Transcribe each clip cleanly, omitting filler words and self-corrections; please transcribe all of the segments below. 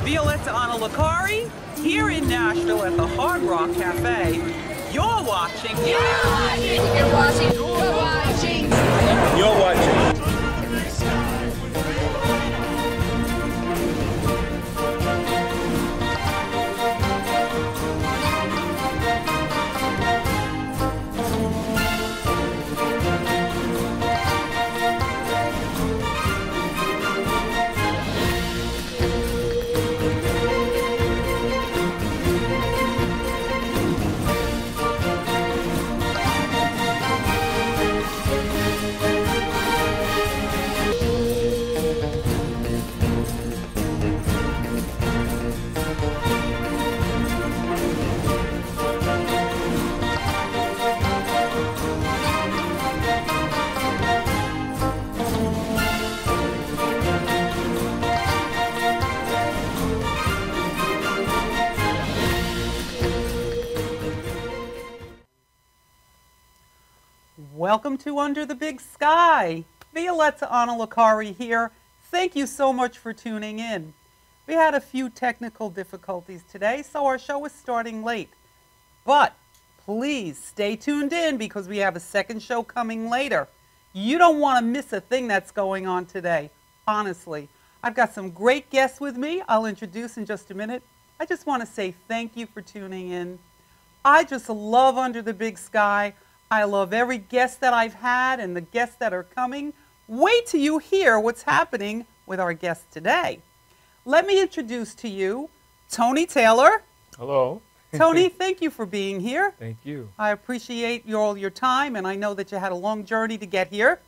Violetta Analacari, here in Nashville at the Hard Rock Cafe. You're watching. You're watching. You're watching. You're watching. You're watching. Welcome to Under the Big Sky. Violetta Analacari here. Thank you so much for tuning in. We had a few technical difficulties today, so our show is starting late. But please stay tuned in because we have a second show coming later. You don't want to miss a thing that's going on today, honestly. I've got some great guests with me I'll introduce in just a minute. I just want to say thank you for tuning in. I just love Under the Big Sky. I love every guest that I've had and the guests that are coming. Wait till you hear what's happening with our guests today. Let me introduce to you Tony Taylor. Hello. Tony, thank you for being here. Thank you. I appreciate all your time, and I know that you had a long journey to get here.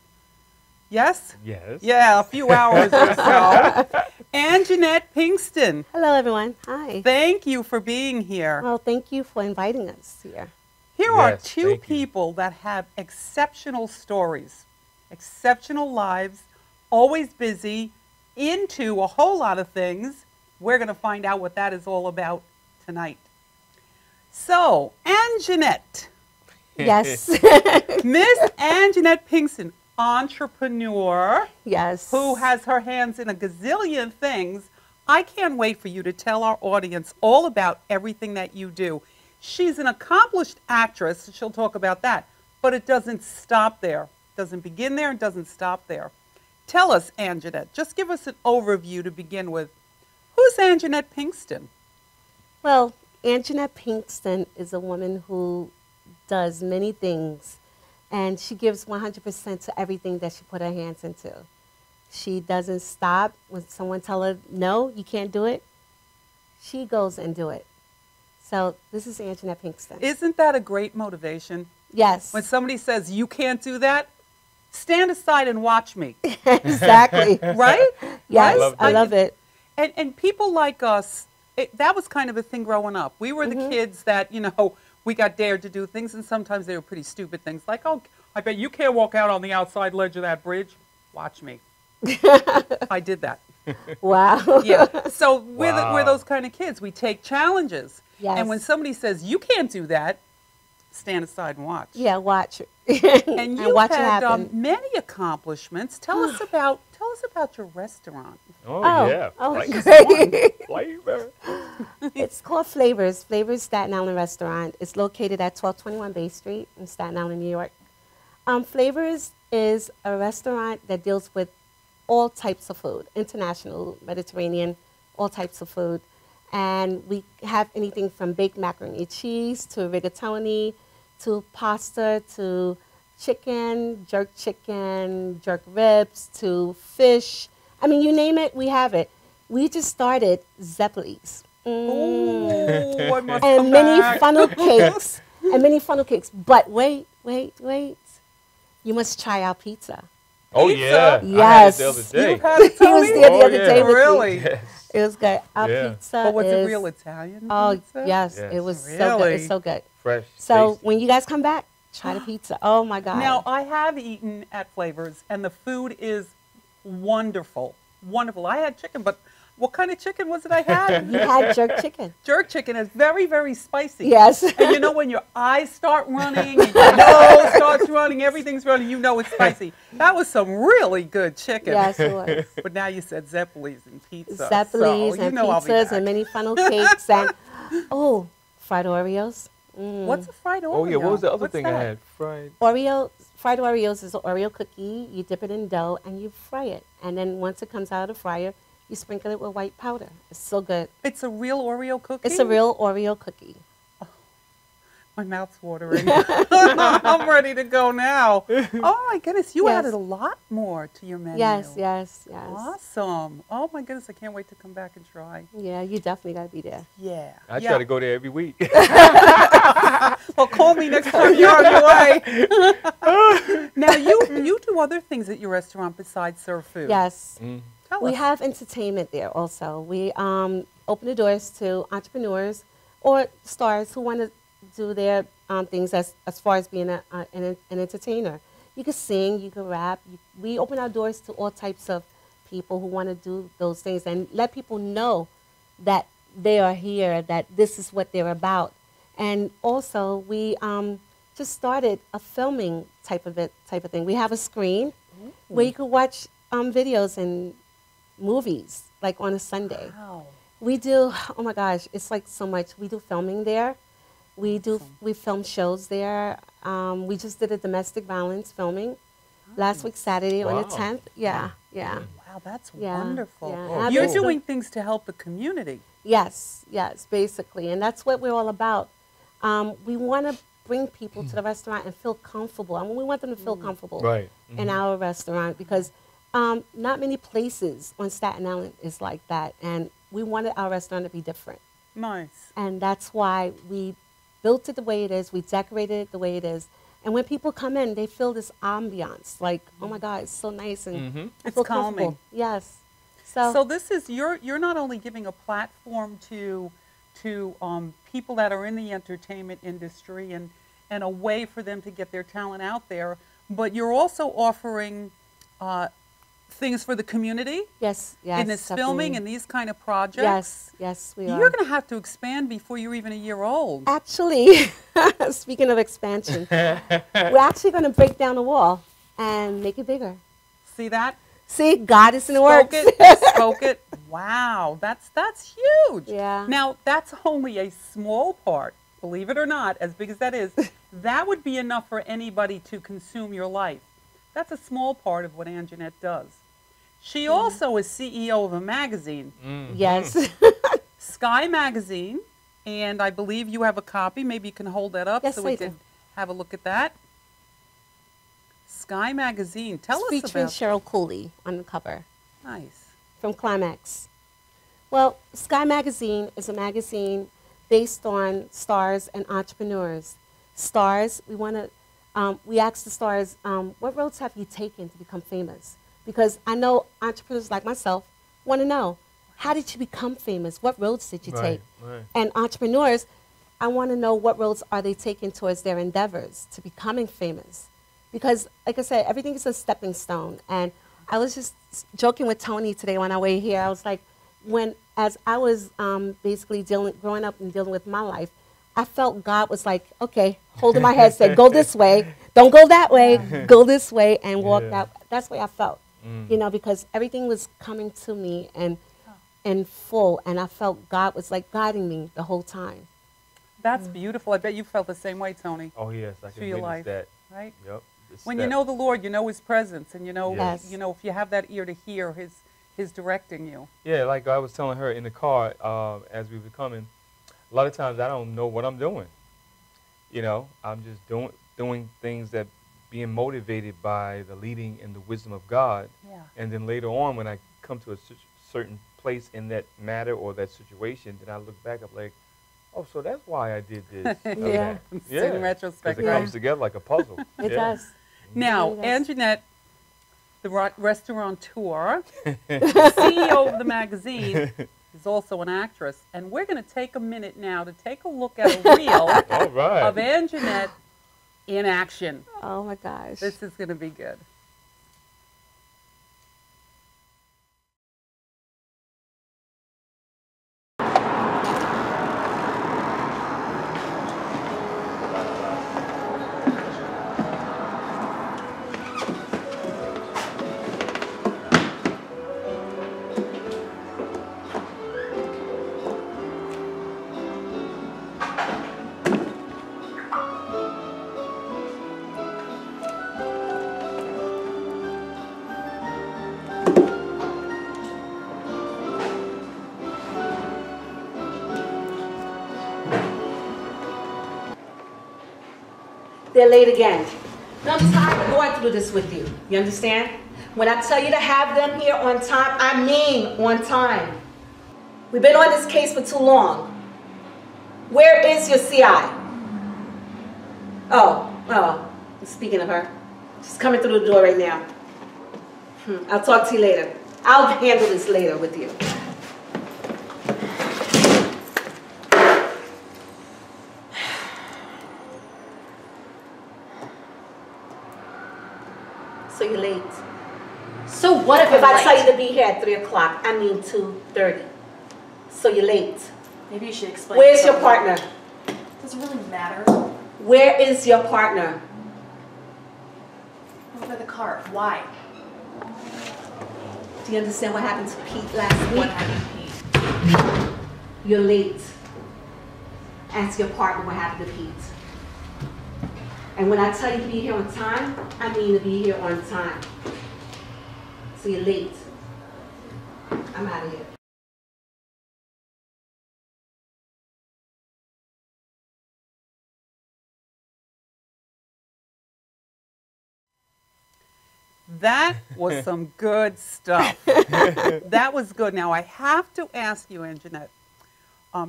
Yes? Yes. Yeah, a few hours or so. And Jeanette Pinkston. Hello, everyone. Hi. Thank you for being here. Well, thank you for inviting us here. Here are Yes, two thank you. people that have exceptional stories, exceptional lives, always busy, into a whole lot of things. We're going to find out what that is all about tonight. So, Ann Jeanette. Yes. Miss Ann Jeanette Pinkston, entrepreneur, Yes. who has her hands in a gazillion things. I can't wait for you to tell our audience all about everything that you do. She's an accomplished actress. She'll talk about that. But it doesn't stop there. It doesn't begin there and doesn't stop there. Tell us, Ann Jeanette, just give us an overview to begin with. Who's Ann Jeanette Pinkston? Well, Ann Jeanette Pinkston is a woman who does many things, and she gives 100% to everything that she put her hands into. She doesn't stop when someone tells her, no, you can't do it. She goes and do it. So this is Ann Jeanette Pinkston. Isn't that a great motivation? Yes. When somebody says, you can't do that, stand aside and watch me. Exactly. Right? Yes, Right? I love it. And people like us, that was kind of a thing growing up. We were the kids that, we got dared to do things, and sometimes they were pretty stupid things. Like, oh, I bet you can't walk out on the outside ledge of that bridge. Watch me. I did that. Wow. Yeah. So we're Wow. those kind of kids. We take challenges. Yes. And when somebody says, you can't do that, stand aside and watch. Yeah, watch it. And you've watch it had happen. many accomplishments. Tell us about your restaurant. Oh, Oh, yeah. oh, Flavor. Flavor. It's called Flavors. Flavors Staten Island Restaurant. It's located at 1221 Bay Street in Staten Island, New York. Flavors is a restaurant that deals with all types of food, international, Mediterranean, all types of food. And we have anything from baked macaroni and cheese to rigatoni to pasta to chicken, jerk ribs to fish. I mean, you name it, we have it. We just started Zeppelis. Ooh, I must And come many back. funnel cakes. And many funnel cakes. But wait. You must try our pizza. Oh, Pizza? yeah. Yes. I had it the other day. You've had it, He was Tony? there the Oh, other yeah. day with me. Really? Yes. It was good. Our Yeah. pizza But was is... it real Italian Oh, pizza? yes. Yes. It was so good. Really? It's so good. Fresh. So tasty. when you guys come back, try the pizza. Oh, my God. Now, I have eaten at Flavors, and the food is wonderful. Wonderful. I had chicken, but What kind of chicken was it I had? You had jerk chicken. Jerk chicken is very, very spicy. Yes. And you know when your eyes start running and your nose starts running, everything's running, you know it's spicy. That was some really good chicken. Yes, it was. But now you said Zeppelis and pizza. Zeppelis so and you know I'll be pizzas back. and mini funnel cakes and fried Oreos. What's a fried Oreo? Oh yeah, what was the other What's thing that? I had? Fried. Fried Oreos is an Oreo cookie. You dip it in dough and you fry it. And then once it comes out of the fryer, you sprinkle it with white powder. It's so good. It's a real Oreo cookie? It's a real Oreo cookie. My mouth's watering. I'm ready to go now. Oh my goodness, you Yes. added a lot more to your menu. Yes. Awesome. Oh my goodness, I can't wait to come back and try. Yeah, you definitely got to be there. Yeah. I try to go there every week. Well, call me next time you're on your way. Now, you do other things at your restaurant besides serve food. Yes. Tell We us. have entertainment there also. We open the doors to entrepreneurs or stars who want to do their things as far as being an entertainer. You can sing, you can rap. We open our doors to all types of people who want to do those things and let people know that they are here, that this is what they're about. And also, we just started a filming type of thing. We have a screen where you can watch videos and movies, like on a Sunday. Wow. We do, oh my gosh, it's like so much. We do filming there. We film shows there. We just did a domestic violence filming last week Saturday on the Wow. 10th. Yeah. Wow, that's Yeah, wonderful. yeah. Oh, You're cool. doing things to help the community. Yes, basically. And that's what we're all about. We want to bring people to the restaurant and feel comfortable. I mean, we want them to feel comfortable Right. in our restaurant because not many places on Staten Island is like that. And we wanted our restaurant to be different. Nice. And that's why we built it the way it is. We decorated it the way it is. And when people come in, they feel this ambiance. Like, oh my God, it's so nice and I It's feel calming. comfortable. Yes. So this is you're not only giving a platform to people that are in the entertainment industry and a way for them to get their talent out there, but you're also offering things for the community Yes. in this filming definitely. and these kind of projects. Yes, we are. You're going to have to expand before you're even a year old. Actually, speaking of expansion, we're actually going to break down the wall and make it bigger. See that? See, God is in the Spoke works. it, spoke it. Wow, that's huge. Yeah. Now, that's only a small part, believe it or not, as big as that is. That would be enough for anybody to consume your life. That's a small part of what Anjanette does. She also is CEO of a magazine, Yes. Sky Magazine, and I believe you have a copy. Maybe you can hold that up Yes, so we I do. can have a look at that. Sky Magazine. Tell us Featuring about Cheryl Cooley on the cover Nice. from Climax. Well, Sky Magazine is a magazine based on stars and entrepreneurs. Stars, we ask the stars, what roads have you taken to become famous? Because I know entrepreneurs like myself want to know, how did you become famous? What roads did you take? Right. And entrepreneurs, I want to know what roads are they taking towards their endeavors to becoming famous. Because, like I said, everything is a stepping stone. And I was just joking with Tony today on our way here. I was like, as I was basically growing up and dealing with my life, I felt God was like, okay, holding my head, said, go this way, don't go that way, go this way, and walk that. That's the way I felt, because everything was coming to me and in full, and I felt God was like guiding me the whole time. That's beautiful. I bet you felt the same way, Tony. Oh yes, I can Through your witness life, that. right? Yep. When you know the Lord, you know His presence, and Yes. if you have that ear to hear His directing you. Yeah, like I was telling her in the car as we were coming, a lot of times I don't know what I'm doing. I'm just doing things that being motivated by the leading and the wisdom of God. Yeah. And then later on, when I come to a certain place in that matter or that situation, then I look back, I'm like, oh, so that's why I did this. or Yeah. that. In retrospect, Because it right? comes together like a puzzle. It Yeah. does. Now, It really does. Anjanette, the restaurateur, CEO of the magazine, is also an actress, and we're going to take a minute now to take a look at a reel All right. of Anjanette in action. Oh my gosh. This is going to be good. they're late again. No, I'm tired of going through this with you. You understand? When I tell you to have them here on time, I mean on time. We've been on this case for too long. Where is your CI? Oh, speaking of her, she's coming through the door right now. I'll talk to you later. I'll handle this later with you. So you're late. So what if If I tell late? you to be here at 3 o'clock, I mean 2:30. So you're late. Maybe you should explain. Where's your something. partner? Does it really matter? Where is your partner? Over the car. Why? Do you understand what happened to Pete last What week? happened, Pete? You're late. Ask your partner what happened to Pete. And when I tell you to be here on time, I mean to be here on time. So you're late. I'm out of here. That was some good stuff. That was good. Now I have to ask you, Anjanette,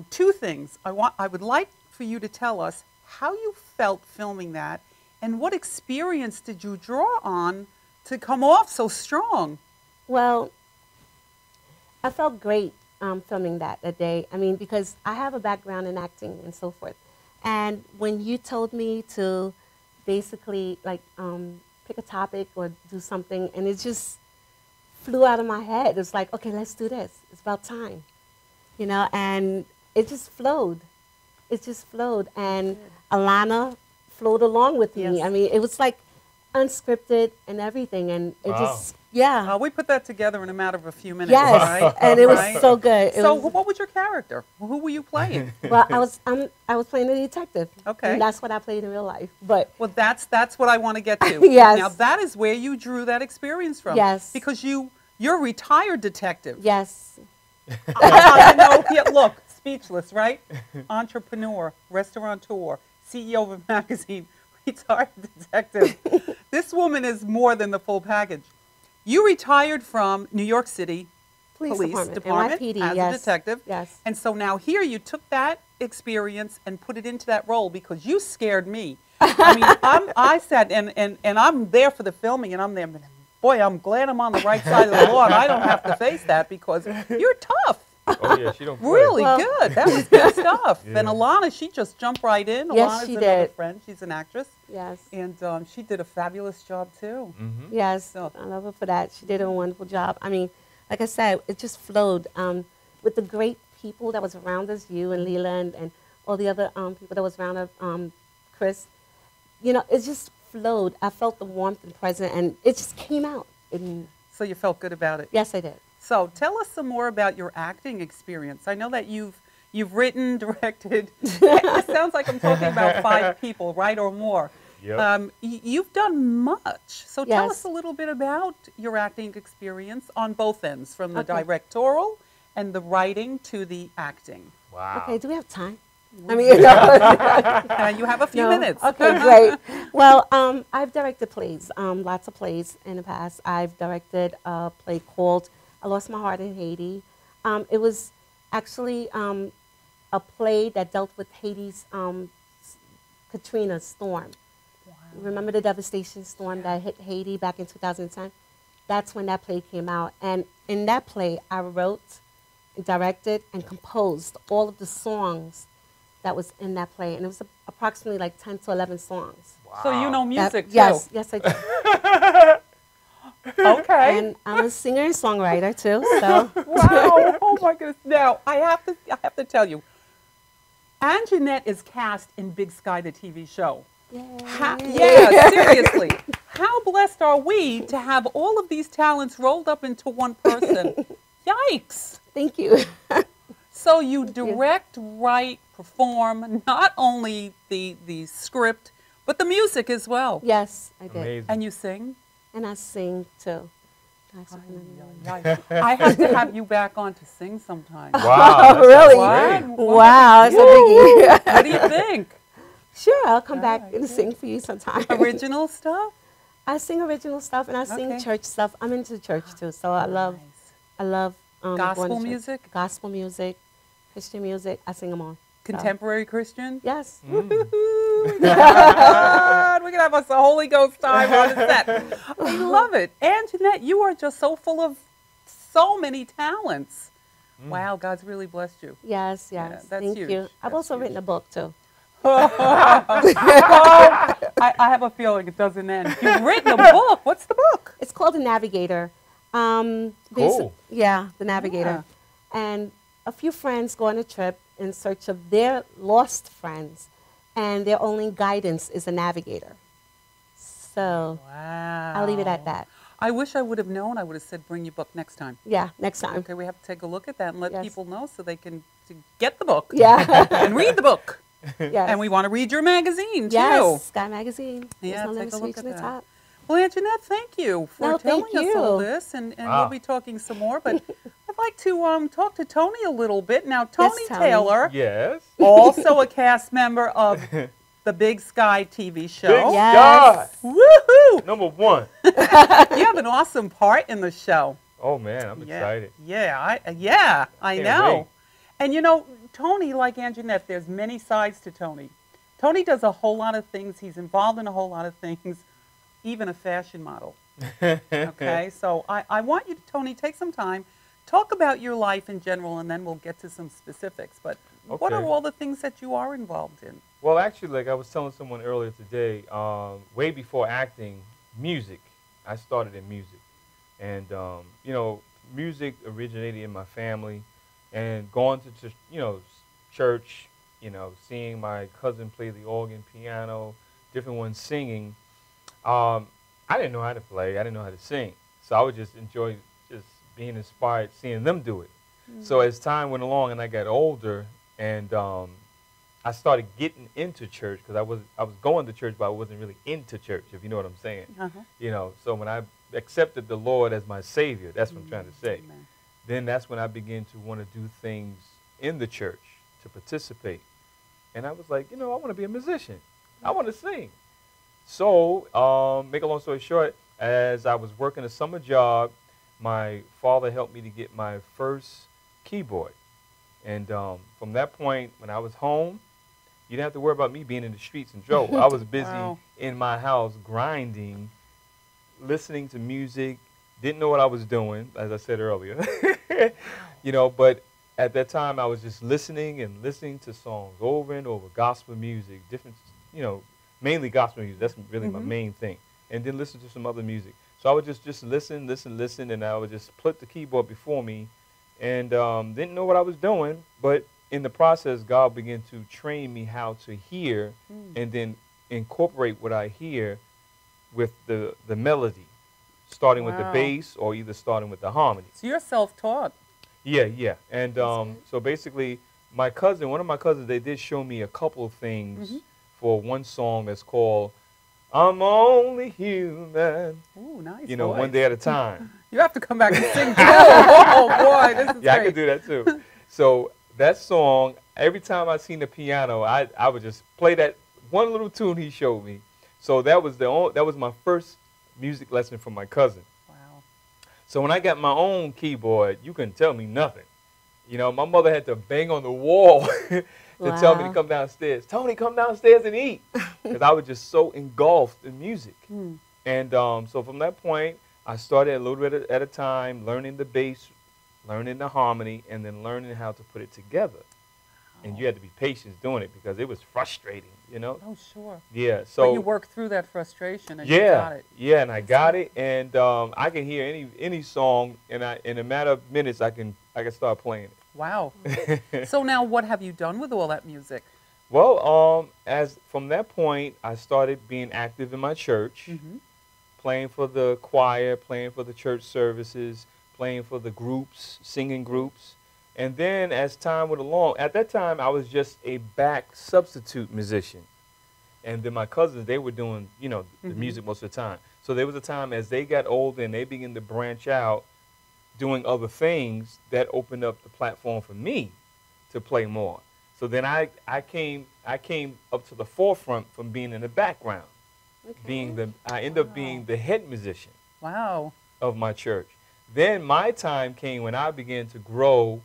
two things. I would like for you to tell us how you felt filming that, and what experience did you draw on to come off so strong? Well, I felt great filming that day. I mean, because I have a background in acting and so forth. And when you told me to basically like pick a topic or do something, and it just flew out of my head. It's like, okay, let's do this. It's about time, you know. And it just flowed. It just flowed, and Alana flowed along with me. Yes. I mean, it was like unscripted and everything, and it Wow. just, yeah. We put that together in a matter of a few minutes, Yes, right? and it was Right? so good. It So was, what was your character? Who were you playing? well, I was playing a detective. Okay. And that's what I played in real life. But Well, that's what I want to get to. Yes. Now that is where you drew that experience from. Yes. Because you're a retired detective. yes, Look, speechless, right? Entrepreneur, restaurateur, CEO of a magazine, retired detective. This woman is more than the full package. You retired from New York City Police Department NYPD, as yes, a detective. yes. And so now here you took that experience and put it into that role because you scared me. I mean, I said, and I'm there for the filming, and I'm there, boy, I'm glad I'm on the right side of the law and I don't have to face that because you're tough. Oh yeah, she don't play. Really Well- good. That was good stuff. Yeah. And Alana, she just jumped right in. Yes, Alana's she another did. friend. She's an actress. Yes, And she did a fabulous job, too. Mm-hmm. yes. So- I love her for that. She did a wonderful job. I mean, like I said, it just flowed with the great people that was around us, you and Leland and all the other people that was around us, Chris. You know, it just flowed. I felt the warmth and presence, and it just came out. And So you felt good about it. yes, I did. So tell us some more about your acting experience. I know that you've written, directed. It sounds like I'm talking about 5 people, right, or more. Yep. You've done much. So tell Yes. us a little bit about your acting experience on both ends, from the Okay. directorial and the writing to the acting. Wow. Okay, do we have time? I mean, you know, You have a few no. minutes. Okay, great. Well, I've directed plays, lots of plays in the past. I've directed a play called I Lost My Heart in Haiti. It was actually a play that dealt with Haiti's Katrina storm. Remember the devastation storm that hit Haiti back in 2010? That's when that play came out. And in that play, I wrote, directed, and composed all of the songs that was in that play. And it was approximately like 10 to 11 songs. So you know music, too. Yes, yes, I do. Okay. And I'm a singer and songwriter, too. So Wow. Oh, my goodness. Now, I have to tell you, Anjanette is cast in Big Sky, the TV show. Yeah, seriously. How blessed are we to have all of these talents rolled up into one person? Yikes. thank you. So you direct, write, perform, not only the script, but the music as well. Yes, I did. Amazing. And you sing? And I sing, too. I have to have you back on to sing sometime. Wow. Oh, really? What? Wow, it's a biggie. What do you think? Sure, I'll come All back right, and good. sing for you sometime. Original stuff? I sing original stuff and I sing Okay. church stuff. I'm into church too, so I love Nice. going Gospel to church. music? Gospel music, Christian music. I sing them all. Contemporary Christian? Yes. Woo-hoo. God, we can have us a Holy Ghost time on the set. I love it. And Jeanette, you are just so full of so many talents. Wow, God's really blessed you. Yes, Yeah, yes. that's Thank huge. you. I've That's also huge. written a book too. I have a feeling it doesn't end. You've written a book. What's the book? It's called The Navigator. Cool. Yeah, The Navigator. And a few friends go on a trip in search of their lost friends, and their only guidance is a navigator. So Wow. I'll leave it at that. I wish I would have known. I would have said, bring your book next time. Yeah, next time. Okay, we have to take a look at that and let Yes. people know so they can to get the book Yeah. and read the book. Yes. And we want to read your magazine, too. Yes, Sky Magazine. Yeah, There's no take limits a to look reaching at the that. top. Well, Anjanette, thank you for No, telling thank us all you. this, and Wow. we'll be talking some more. But I'd like to talk to Tony a little bit. Now, Tony Tony. Taylor, Yes. also a cast member of the Big Sky TV show. Big Yes. Sky. Woohoo! Number one. You have an awesome part in the show. Oh man, I'm excited. Yeah, I Can't know. wait. And you know, Tony, like Anjanette, there's many sides to Tony. Tony does a whole lot of things. He's involved in a whole lot of things, even a fashion model. Okay, so I want you to, Tony, take some time, talk about your life in general, and then we'll get to some specifics. But what are Okay. all the things that you are involved in? Well, actually, like I was telling someone earlier today, way before acting, music. I started in music, and you know, music originated in my family, and going to church, you know, seeing my cousin play the organ, piano, different ones singing. I didn't know how to play. I didn't know how to sing, so I would just enjoy just being inspired, seeing them do it. So as time went along and I got older, and I started getting into church because I was going to church, but I wasn't really into church, if you know what I'm saying. Uh-huh. You know, so when I accepted the Lord as my Savior, that's what I'm trying to say. Amen. Then that's when I began to want to do things in the church to participate. And I was like, you know, I want to be a musician. I want to sing. So, make a long story short, as I was working a summer job, my father helped me to get my first keyboard. And from that point, when I was home, you didn't have to worry about me being in the streets and Joe. I was busy Wow. in my house grinding, listening to music, didn't know what I was doing, as I said earlier. You know, but at that time I was just listening and listening to songs over and over, gospel music, different, you know, mainly gospel music. That's really my main thing. And then listen to some other music. So I would just listen, and I would just put the keyboard before me and didn't know what I was doing, but in the process, God began to train me how to hear and then incorporate what I hear with the melody, starting with the Wow. bass or either starting with the harmony. So you're self-taught. Yeah. And so basically, one of my cousins, they did show me a couple of things for one song that's called I'm Only Human, Ooh, nice. you know, voice. one day at a time. You have to come back and sing too. Oh boy, this is Yeah, I great. could do that too. So that song, every time I seen the piano, I would just play that one little tune he showed me. So that was my first music lesson from my cousin. Wow. So when I got my own keyboard, you couldn't tell me nothing. You know, my mother had to bang on the wall to tell me to Wow. come downstairs. Tony, come downstairs and eat. Because I was just so engulfed in music. And so from that point, I started a little bit at a time, learning the bass, learning the harmony, and then learning how to put it together. And you had to be patient doing it because it was frustrating, you know? Oh, sure. Yeah. But So you worked through that frustration and you got it. yeah, and I got it, and I can hear any song, and in a matter of minutes, I can start playing it. Wow. So now what have you done with all that music? Well, as from that point, I started being active in my church, playing for the choir, playing for the church services, playing for the groups, singing groups. And then as time went along, at that time, I was just a back substitute musician. And then my cousins, they were doing, you know, the music most of the time. So there was a time as they got older and they began to branch out, doing other things, that opened up the platform for me to play more. So then I came up to the forefront from being in the background. Okay. I ended up being the head musician Wow. of my church. Then my time came when I began to grow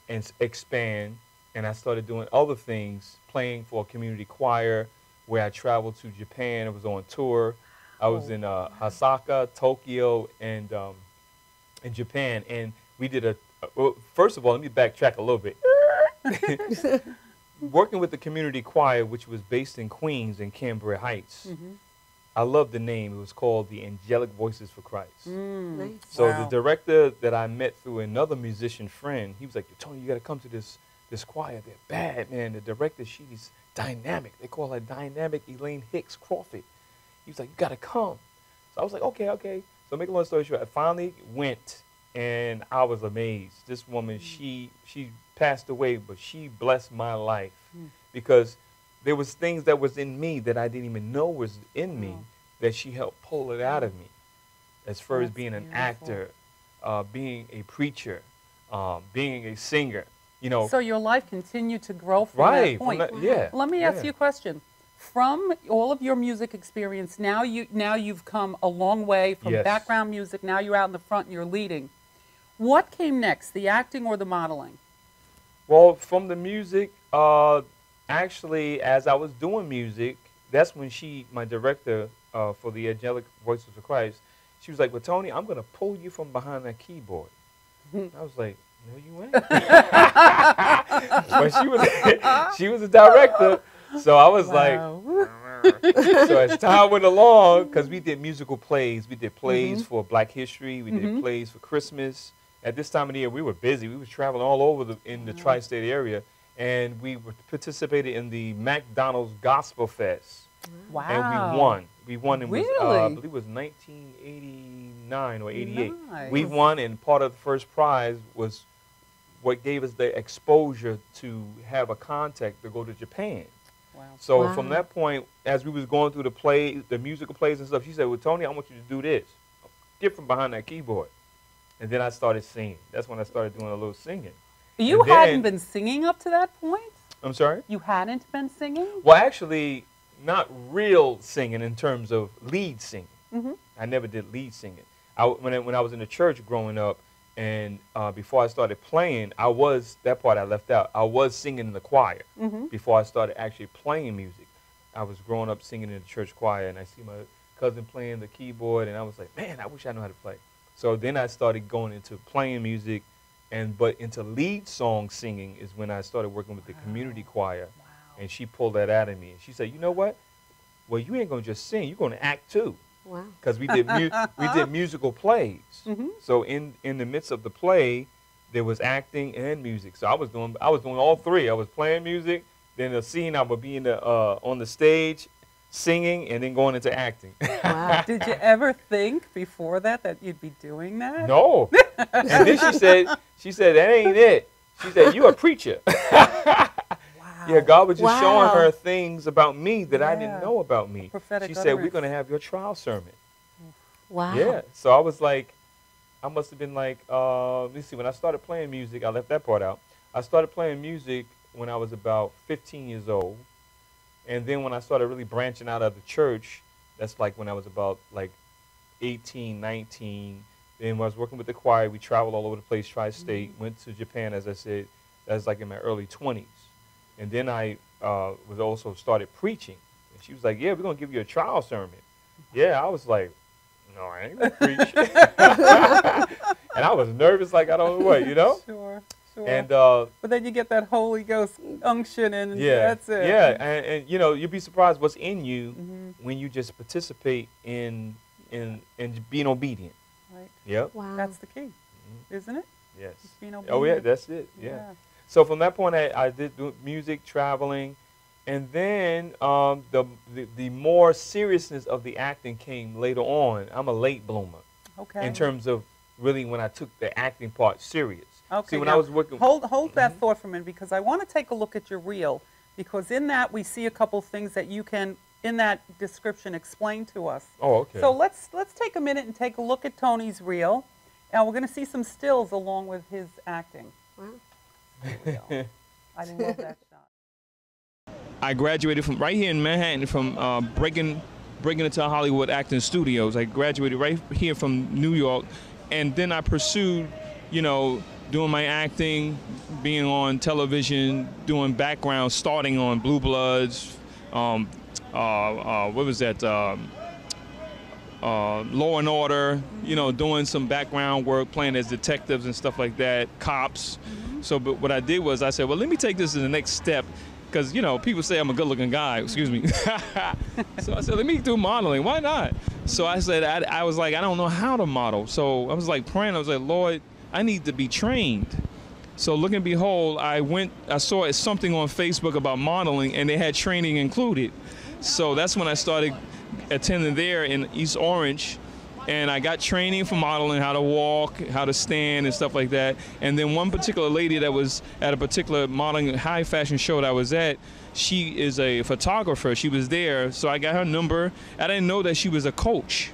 and expand, and I started doing other things, playing for a community choir, where I traveled to Japan. I was on tour. I was in Osaka, Tokyo, and in Japan, and we did well, first of all, let me backtrack a little bit. Working with the community choir, which was based in Queens in Canberra Heights. I love the name. It was called the Angelic Voices for Christ. Nice. So Wow. the director that I met through another musician friend, he was like, Tony, you got to come to this choir. They're bad, man. The director, she's dynamic. They call her Dynamic Elaine Hicks Crawford. He was like, you got to come. So I was like, okay. So make a long story short, I finally went, and I was amazed. This woman, she passed away, but she blessed my life because there was things that was in me that I didn't even know was in me that she helped pull it out of me. As far as That's being an beautiful. actor, being a preacher, being a singer, you know. So your life continued to grow from Right. that point. Yeah. Let me ask yeah. you a question. From all of your music experience, now you've come a long way from Yes. background music. Now you're out in the front and you're leading. What came next, the acting or the modeling? Well, from the music, actually, as I was doing music, that's when my director for the Angelic Voices of Christ, she was like, well, Tony, I'm going to pull you from behind that keyboard. I was like, no, you ain't. But she was a director, so I was like, so as time went along, because we did musical plays. We did plays for Black History. We did plays for Christmas. At this time of the year, we were busy. We were traveling all over in the tri-state area, and we participated in the McDonald's Gospel Fest. Wow. And we won. We won. It was, Really? I believe it was 1989 or 88. Nice. We won, and part of the first prize was what gave us the exposure to have a contact to go to Japan. Wow. So from Wow. that point, as we was going through the musical plays and stuff, she said, well, Tony, I want you to do this. Get from behind that keyboard. And then I started singing. That's when I started doing a little singing. You And hadn't then- been singing up to that point? I'm sorry? You hadn't been singing? Well, actually, not real singing in terms of lead singing. I never did lead singing. When I was in the church growing up, and before I started playing, that part I left out. I was singing in the choir before I started actually playing music. I was growing up singing in the church choir, and I see my cousin playing the keyboard, and I was like, man, I wish I knew how to play. So then I started going into playing music, but into lead song singing is when I started working with the community choir, and she pulled that out of me. And she said, you know what? Well, you ain't going to just sing. You're going to act too. Wow. Because we did musical plays. So in the midst of the play, there was acting and music. So I was doing all three. I was playing music, then the scene I would be on the stage, singing, and then going into acting. Wow. Did you ever think before that you'd be doing that? No. And then she said, that ain't it. She said, you a preacher. Yeah, God was just showing her things about me that I didn't know about me. Prophetic She said, we're utterance. going to have your trial sermon. Wow. Yeah. So I was like, I must have been like, let me see, when I started playing music, I left that part out. I started playing music when I was about 15 years old. And then when I started really branching out of the church, that's like when I was about like 18, 19. Then when I was working with the choir, we traveled all over the place, tri-state, went to Japan, as I said. That was like in my early 20s. And then I was also started preaching. And she was like, yeah, we're going to give you a trial sermon. Yeah, I was like, no, I ain't going to preach. And I was nervous like I don't know what, you know? Sure. And But then you get that Holy Ghost unction and yeah, that's it. yeah, and you know, you'd be surprised what's in you when you just participate in being obedient. Right. Yep. Wow. That's the key, isn't it? Yes. Just being Oh yeah, obedient. that's it. Yeah. So from that point, I did do music, traveling, and then the more seriousness of the acting came later on. I'm a late bloomer Okay. in terms of really when I took the acting part serious. Okay. See, when now, I was working, hold that thought for a minute because I want to take a look at your reel because in that we see a couple things that you can, in that description, explain to us. oh okay. So let's take a minute and take a look at Tony's reel, and we're going to see some stills along with his acting. Wow. There we go. I love that shot. I graduated from right here in Manhattan from breaking into Hollywood acting studios. I graduated right here from New York, and then I pursued, you know, doing my acting, being on television, doing background, starting on Blue Bloods, what was that? Law and Order, you know, doing some background work, playing as detectives and stuff like that, cops. So, but what I did was I said, well, let me take this to the next step, because, you know, people say I'm a good-looking guy, excuse me. So I said, let me do modeling. Why not? So I said, I was like, I don't know how to model. So I was like praying. I was like, Lord, I need to be trained. So look and behold, I saw something on Facebook about modeling, and they had training included. So that's when I started attending there in East Orange, and I got training for modeling, how to walk, how to stand and stuff like that. And then one particular lady that was at a particular modeling high fashion show that I was at, she is a photographer. She was there, so I got her number. I didn't know that she was a coach.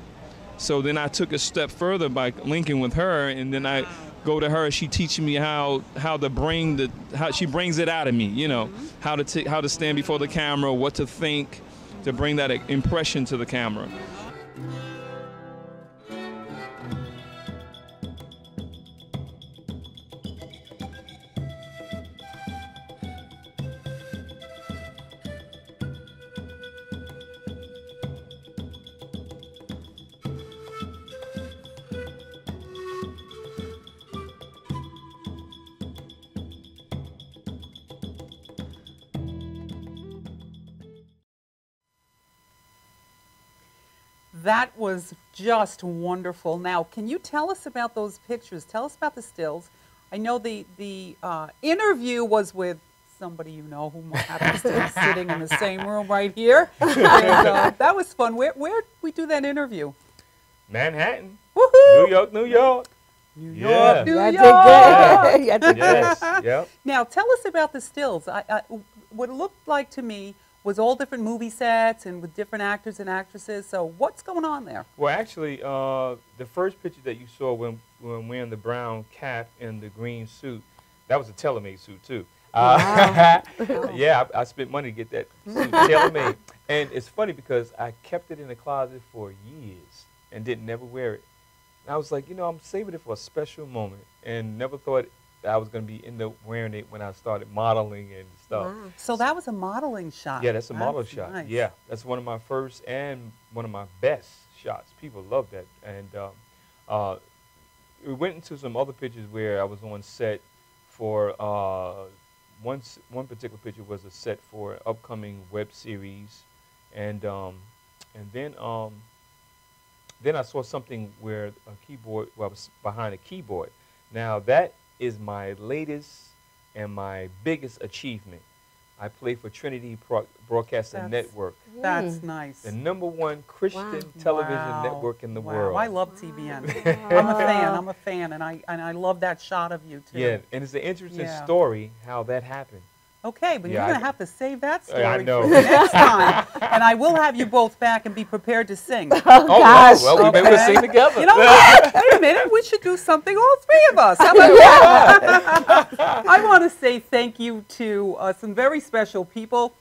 So then I took a step further by linking with her, and then I go to her. She teaches me how to bring how she brings it out of me. You know, how to stand before the camera, what to think, to bring that impression to the camera. That was just wonderful. Now, can you tell us about those pictures? Tell us about the stills. I know the interview was with somebody you know who happens to be sitting in the same room right here. And, that was fun. Where did we do that interview? Manhattan. Woohoo! New York, New York. New Yeah. York, New You York. did good. You did Yes. Yep. Now, tell us about the stills. What it looked like to me was all different movie sets and with different actors and actresses. So what's going on there? Well, actually, the first picture that you saw when wearing the brown cap and the green suit, that was a tailor-made suit too. Wow. Yeah, I spent money to get that suit tailor-made. And it's funny because I kept it in the closet for years and didn't never wear it. And I was like, you know, I'm saving it for a special moment, and never thought I was going to be end up wearing it when I started modeling and stuff. Wow. So that was a modeling shot. Yeah, that's a model shot. Nice. Yeah, that's one of my first and one of my best shots. People love that. And we went into some other pictures where I was on set for one particular picture was a set for an upcoming web series, and then I saw something where a keyboard. Well, I was behind a keyboard. Now that is my latest and my biggest achievement. I play for Trinity Broadcasting Network, That's nice. the #1 Christian television network in the world. I love TBN. I'm a fan, and I love that shot of you too. Yeah, and it's an interesting story how that happened. Okay, but Yeah, you're going to have to save that story I know. for the next time. And I will have you both back and be prepared to sing. Oh, gosh. Well, maybe we'll sing together. You know what? Wait a minute. We should do something, all three of us. How about that? I want to say thank you to some very special people.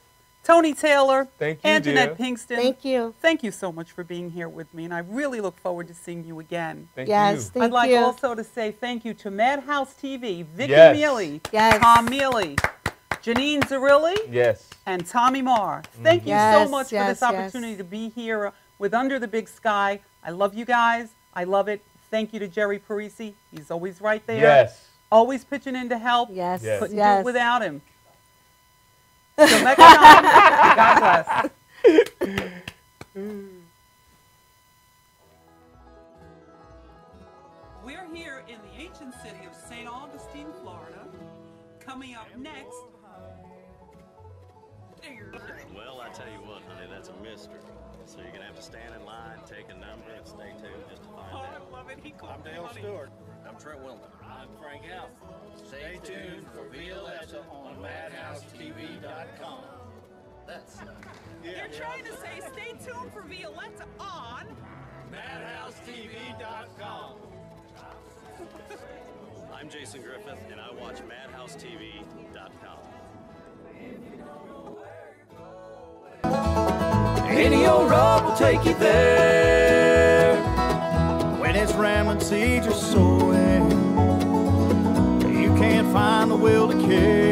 Tony Taylor, Thank you, Antoinette dear. Pinkston. Thank you. Thank you so much for being here with me, and I really look forward to seeing you again. Thank Yes, you. thank I'd like you. also to say thank you to Madhouse TV, Vicki Yes. Mealy, Yes. Tom Mealy, Janine Zarilli, Yes. and Tommy Marr. Thank you Yes, so much for yes, this yes. opportunity to be here with Under the Big Sky. I love you guys. I love it. Thank you to Jerry Parisi. He's always right there. Yes. Always pitching in to help. Yes. Yes. Couldn't do Yes. it without him. Till next time, God bless. We're here in the ancient city of St. Augustine, Florida. Coming up next. Well, I tell you what, honey, that's a mystery. So you're gonna have to stand in line, take a number, and stay tuned just to find Oh, out. I love it. He called I'm me Dale honey. Stewart. I'm Trent Wilton. I'm Frank Alf. Stay tuned for Violetta on MadhouseTV.com. That's They're trying to say stay tuned for Violetta on MadhouseTV.com. I'm Jason Griffith, and I watch MadhouseTV.com. Any old road will take you there. When it's rambling seeds are sowing, you can't find the will to care.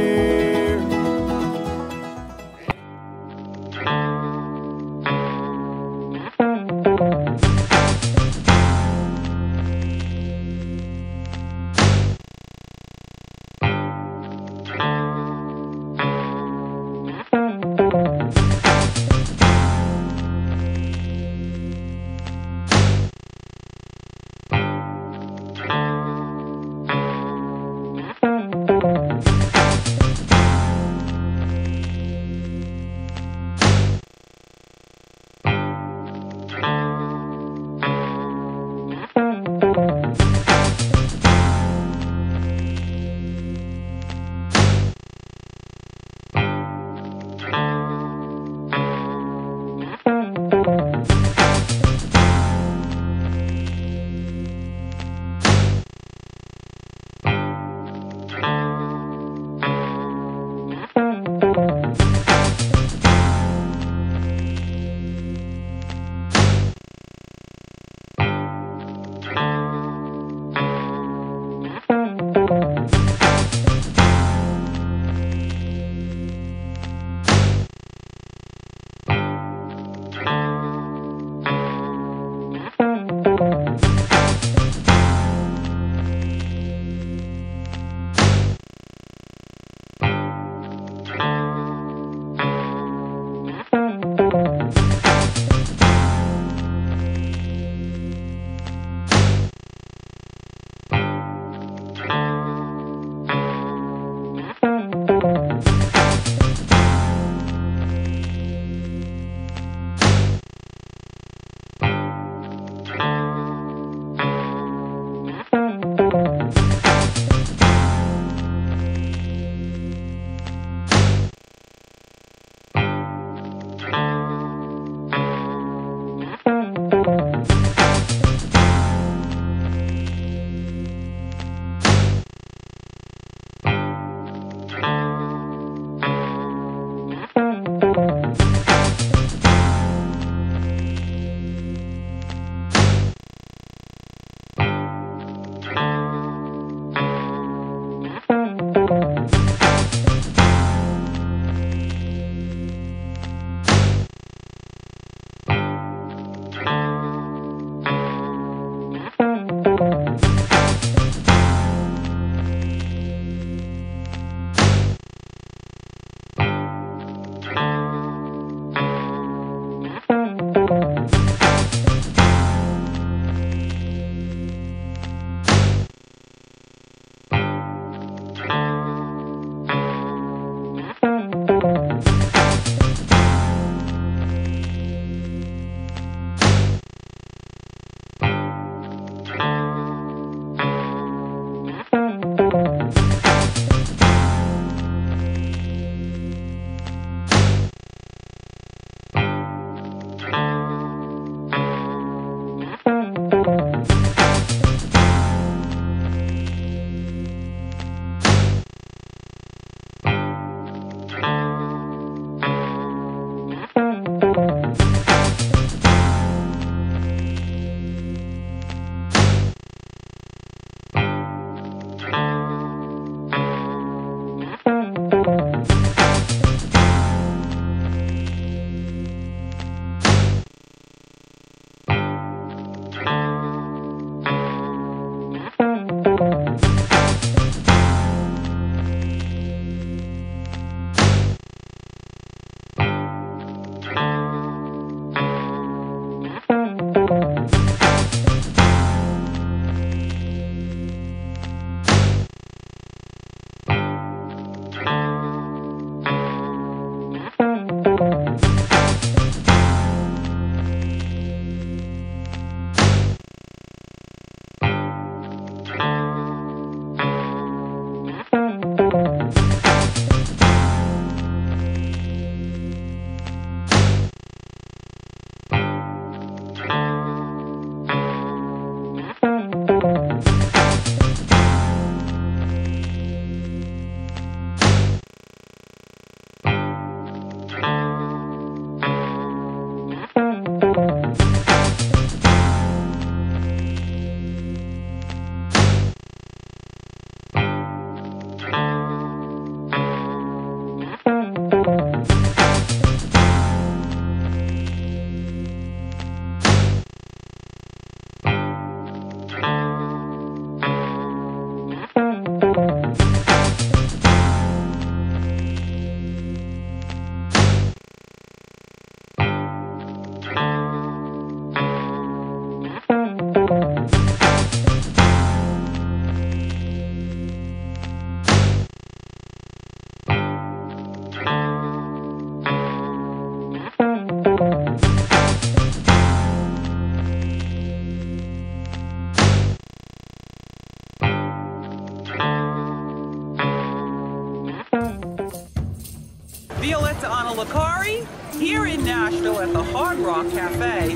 Anna Licari here in Nashville at the Hard Rock Cafe.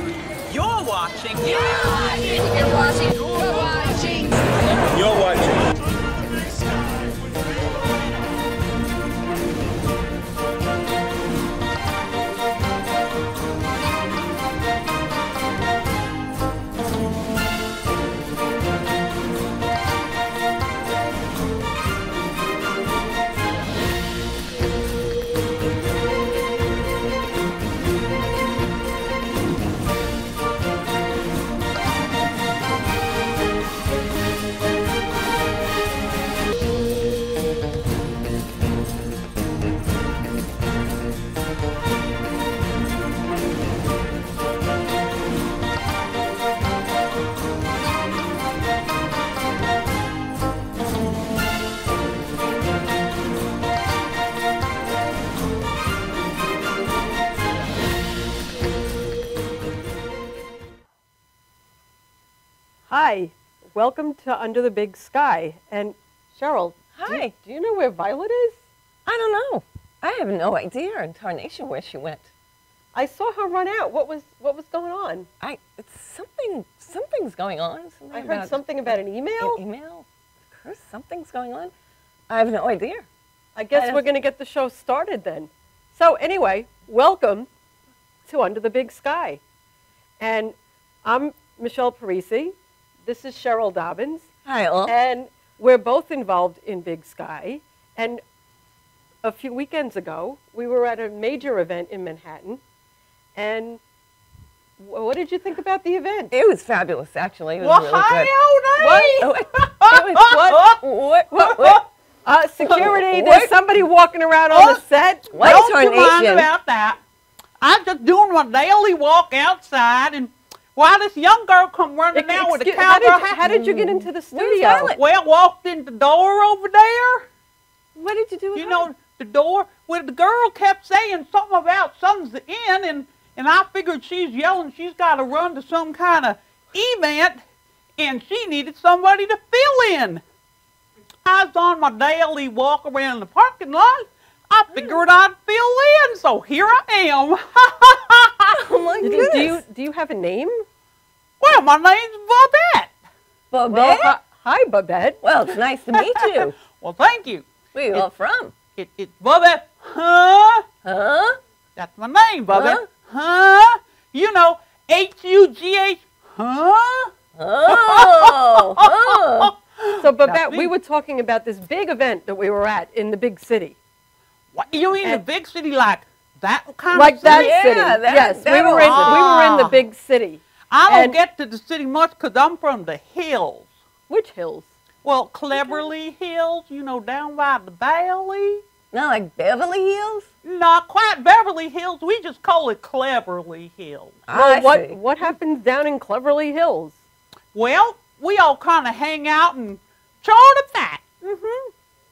You're watching. You're watching. Hi, welcome to Under the Big Sky. And Cheryl, Hi. Do you know where Violet is? I don't know. I have no idea in tarnation where she went. I saw her run out. What was going on? It's something's going on. I heard something about an email. An email? Chris, something's going on. I have no idea. I guess we're going to get the show started then. So anyway, welcome to Under the Big Sky. And I'm Michelle Parisi. This is Cheryl Dobbins. Hi, all. And we're both involved in Big Sky. And a few weekends ago, we were at a major event in Manhattan. And what did you think about the event? It was fabulous, actually. It was really good. What? Security, there's somebody walking around on the set. Don't you mind about that. I'm just doing my daily walk outside, and while this young girl come running out with a cowgirl hat. How did you get into the studio? Well, walked in the door over there. What did you do with You her? know, the door, well, the girl kept saying something about something's in, and I figured she's yelling she's got to run to some kind of event, and she needed somebody to fill in. I was on my daily walk around the parking lot. I figured I'd fill in, so here I am. Oh my goodness. Do you have a name? Well, my name's Babette. Babette? Well, hi, Babette. Well, it's nice to meet you. Well, thank you. Where you all from? It's Babette. Huh? Huh? That's my name, Babette. Huh? You know, H-U-G-H. Huh? Oh, huh. So, Babette, we were talking about this big event that we were at in the big city. What, you mean the big city like that kind like of city? that city? Yes, we were in the big city. I don't get to the city much because I'm from the hills. Which hills? Well, Cleverly Hills, you know, down by the valley. Not like Beverly Hills? Not quite Beverly Hills. We just call it Cleverly Hills. Well, what happens down in Cleverly Hills? Well, we all kind of hang out and chart a fat.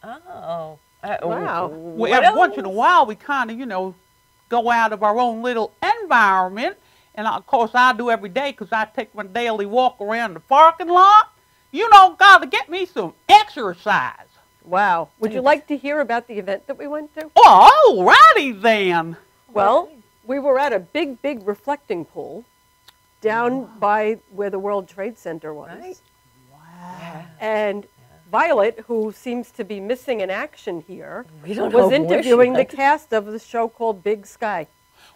Oh. Wow. Well, once in a while, we kind of, you know, go out of our own little environment. And, of course, I do every day because I take my daily walk around the parking lot. You know, got to get me some exercise. Wow. Would you like to hear about the event that we went to? Oh, all righty then. Well, we were at a big reflecting pool down by where the World Trade Center was. Right. Wow. And Violet, who seems to be missing in action here, We don't know was where she interviewing the went. cast of the show called Big Sky.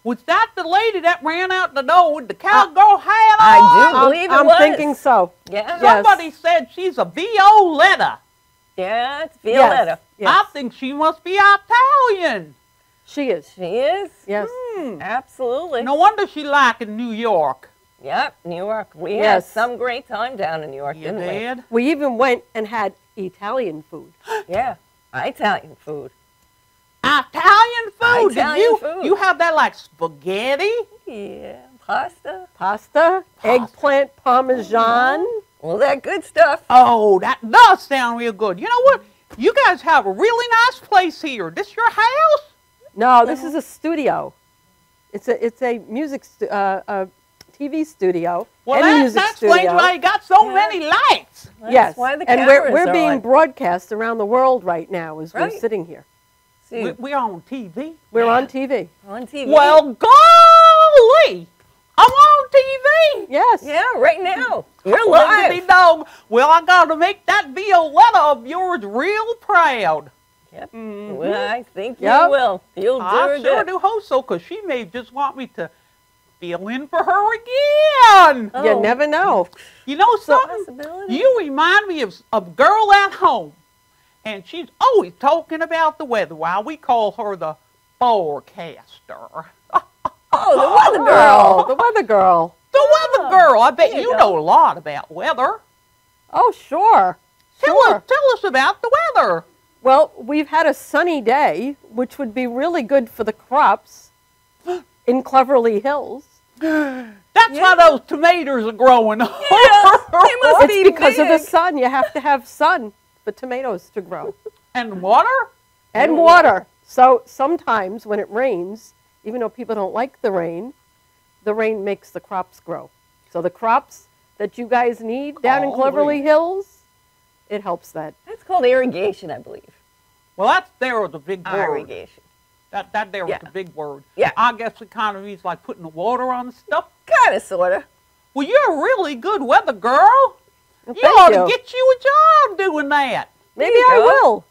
Was that the lady that ran out the door with the cowgirl hat on? I do believe it I'm was. thinking so. Yeah. Yes. Somebody said she's a Violetta. Yeah, it's Violetta. Yes. I think she must be Italian. She is. She is? Yes. Absolutely. No wonder she liking New York. Yep, New York. We had Yes. some great time down in New York, You didn't did? We even went and had Italian food. we? Yeah. Italian food. Italian food. Italian Did food. you have that like spaghetti? Yeah. Pasta. Pasta, eggplant parmesan. All that good stuff. Oh, that does sound real good. You know what? You guys have a really nice place here. This your house? No, this is a studio. It's a music TV studio Well, and that music explains studio. why you got so many lights. That's Yes, why the and cameras we're are being on. broadcast around the world right now as we're Right. sitting here. See, We're on TV. We're on TV. on TV. Well, golly, I'm on TV. Yes. yeah, right now. You're Lickety live. dog. Well, I got to make that Violetta of yours real proud. Yep. Mhm. Well, I think Yep. you will. You'll do I it sure good. do hope so, because she may just want me to fill in for her again. Oh. You never know. You know something? Possibility. You remind me of a girl at home, and she's always talking about the weather. While we call her the forecaster. Oh, the weather girl. The weather girl. The weather girl. I bet there you you go. know a lot about weather. Oh, sure. Tell us about the weather. Well, we've had a sunny day, which would be really good for the crops in Cleverly Hills. That's why those tomatoes are growing. They must It's be because of the big. sun. You have to have sun for tomatoes to grow. And water? And water. So sometimes when it rains, even though people don't like the rain makes the crops grow. So the crops that you guys need down in Cleverly Hills, it helps that. That's called irrigation, I believe. Well, that there was a big word. Irrigation. That there was Yeah. the big word. Yeah. I guess it kind of means like putting the water on the stuff. Kind of, sort of. Well, you're a really good weather girl. Well, You thank ought you. to get you a job doing that. Maybe you I go. will.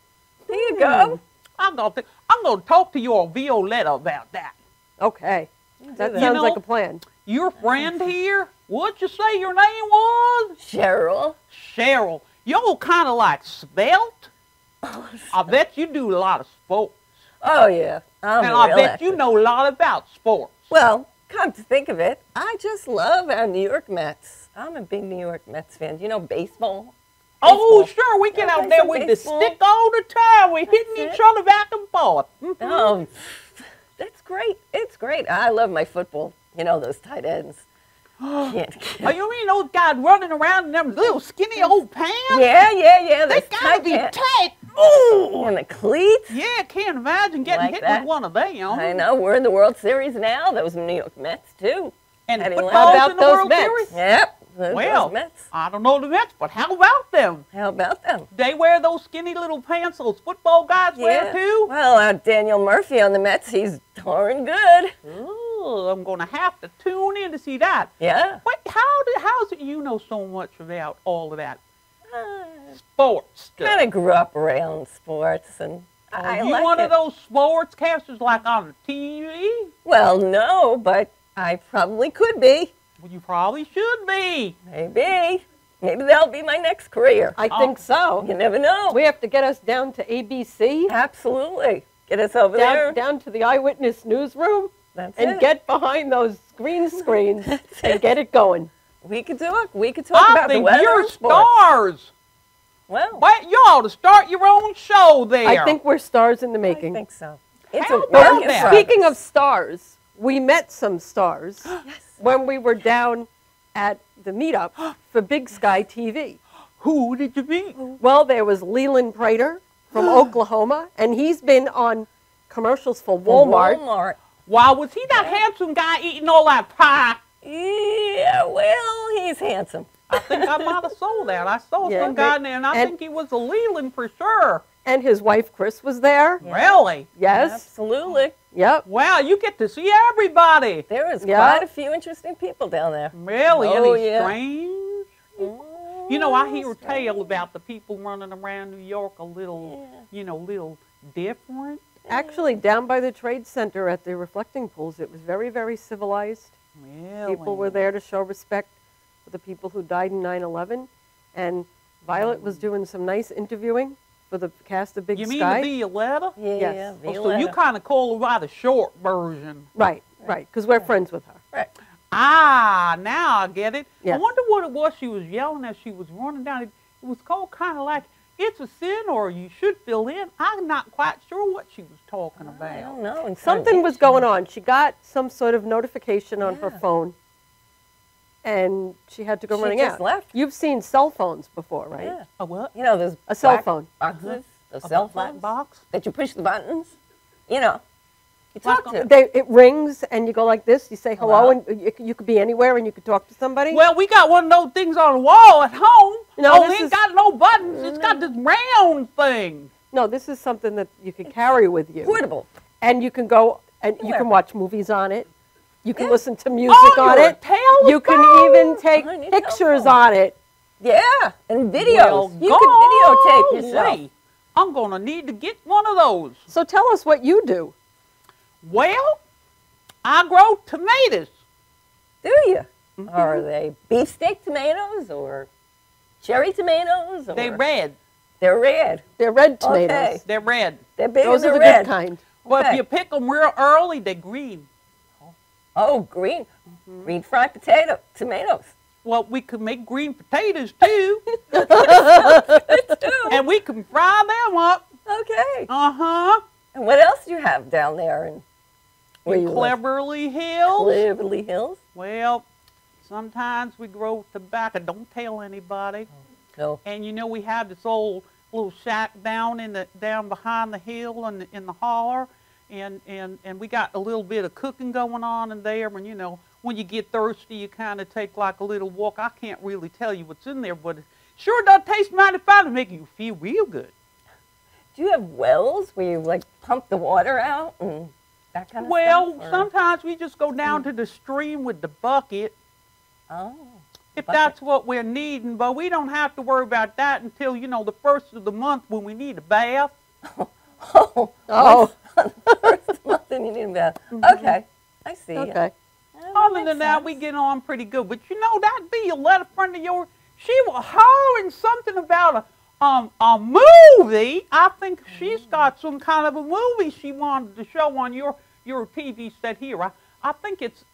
There you go. I'm gonna talk to your Violetta about that. Okay. That that. sounds You like know- a plan. Your friend here, what'd you say your name was? Cheryl. Cheryl. You're kind of like svelte. I bet you do a lot of sports. Oh, yeah. I'm And a I real bet actor. you know a lot about sports. Well, come to think of it, I just love our New York Mets. I'm a big New York Mets fan. Do you know baseball? Oh, Baseball. sure, we get Yeah, out play there some with baseball. the stick all the time. We're hitting That's each it. other back and forth. Mhm. Oh, that's great. It's great. I love my football. You know, those tight ends. Oh, you mean those guys running around in them little skinny old pants? Yeah. They those gotta tight be pants. tight. Ooh. And the cleats. Yeah, can't imagine getting Like hit that. with one of them. I know. We're in the World Series now. Those New York Mets, too. And Heading football's left. How about in the those World Mets? Series? Yep. Those Well, Mets. I don't know the Mets, but how about them? How about them? They wear those skinny little pants those football guys wear too? Well, Daniel Murphy on the Mets, he's darn good. Ooh, I'm going to have to tune in to see that. Yeah. Wait, how's it you know so much about all of that sports stuff? Kind of grew up around sports, and I Are you like one it. of those sportscasters like on the TV? Well, no, but I probably could be. Well, you probably should be. Maybe. Maybe that'll be my next career. I think so. You never know. We have to get us down to ABC, Absolutely. Get us over there. down to the Eyewitness newsroom, That's and it. get behind those green screens and get it going. We could talk. We could talk I about the think weather you're and sports. stars. Well, Wait, you ought to start your own show there. I think we're stars in the I making. think so. It's How a about work in that? progress. Speaking of stars, we met some stars when we were down at the meetup for Big Sky TV. Who did you meet? Well, there was Leland Prater from Oklahoma, and he's been on commercials for Walmart. Walmart. Wow, was he that handsome guy eating all that pie? Yeah, well, he's handsome. I think I might have saw that. I saw Yeah, some guy there, and I and- think he was a Leland for sure. And his wife, Chris, was there. Really? Yes. Absolutely. Yep. Wow, you get to see everybody. There was Yeah. quite a few interesting people down there. Really? Oh, Any yeah. strange? You know, I hear a tale about the people running around New York a little, little different. Actually, down by the Trade Center at the reflecting pools, it was very, very civilized. Really? People were there to show respect for the people who died in 9/11. And Violet was doing some nice interviewing for the cast of Big You mean Sky. the Violetta? Yeah, Yes. Oh, so Violetta. you kind of call her by the short version. Right, because we're friends with her. Right. Ah, now I get it. I Yes. wonder what it was she was yelling as she was running down. It was called kind of like, it's a sin or you should fill in. I'm not quite sure what she was talking I about. don't know. Something was going on. She got some sort of notification on her phone, and she had to go She running just out. left. You've seen cell phones before, right? Yeah. A what? You know, those A cell black phone. boxes, those A cell black phones box? that you push the buttons. You know, you talk Like to. It rings, and you go like this. You say hello, Hello? and you could be anywhere, and you could talk to somebody. Well, we got one of those things on the wall at home. No, oh, this it ain't is- got no buttons. It's got this round thing. No, this is something that you can carry with you. Portable. And you can go and you Where? can watch movies on it. You can Yeah. listen to music on your it. You can even take I need pictures telephone. on it. Yeah, and videos. Well, You can videotape golly. yourself. I'm going to need to get one of those. So tell us what you do. Well, I grow tomatoes. Do you? Are they beefsteak tomatoes or cherry tomatoes? Or They red. They're red. They're red tomatoes. Okay. They're red. They're big Those and are they're the red. good kind. Well, if Okay. you pick them real early, they're green. Oh, green. Green fried potato tomatoes. Well, we could make green potatoes too, and we can fry them up. Okay. Uh-huh. And what else do you have down there in where you live? Cleverly Hills. Cleverly Hills? Well, sometimes we grow tobacco. Don't tell anybody. No. And you know we have this old little shack down behind the hill in the holler, and we got a little bit of cooking going on in there. And you know, when you get thirsty, you kind of take like a little walk. I can't really tell you what's in there, but it sure does taste mighty fine to make you feel real good. Do you have wells where you like pump the water out and that kind of Well, stuff? Or- sometimes we just go down to the stream with the bucket. Oh. If bucket. that's what we're needing, but we don't have to worry about that until, you know, the first of the month when we need a bath. Oh. Oh. First month and you need a bath. Okay. I see. Okay. Other than that, we get on pretty good. But you know, that Violetta friend of yours, she was hollering something about a movie. I think she's got some kind of a movie she wanted to show on your TV set here. I think it's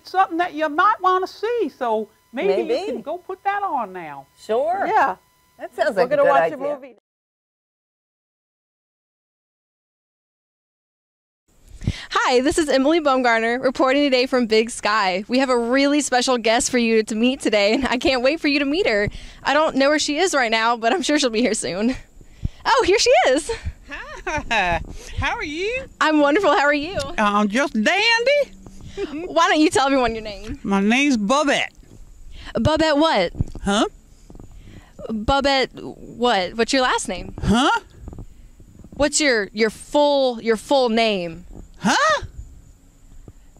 something that you might want to see. So maybe you can go put that on now. Sure. Yeah. That sounds We're like a going to good watch idea. a movie. Hi, this is Emily Baumgartner reporting today from Big Sky. We have a really special guest for you to meet today, and I can't wait for you to meet her. I don't know where she is right now, but I'm sure she'll be here soon. Oh, here she is. Hi, how are you? I'm wonderful. How are you? I'm just dandy. Why don't you tell everyone your name? My name's Bubette. Bubette what? Huh? Bubette what? What's your last name? Huh? What's your full name? Huh?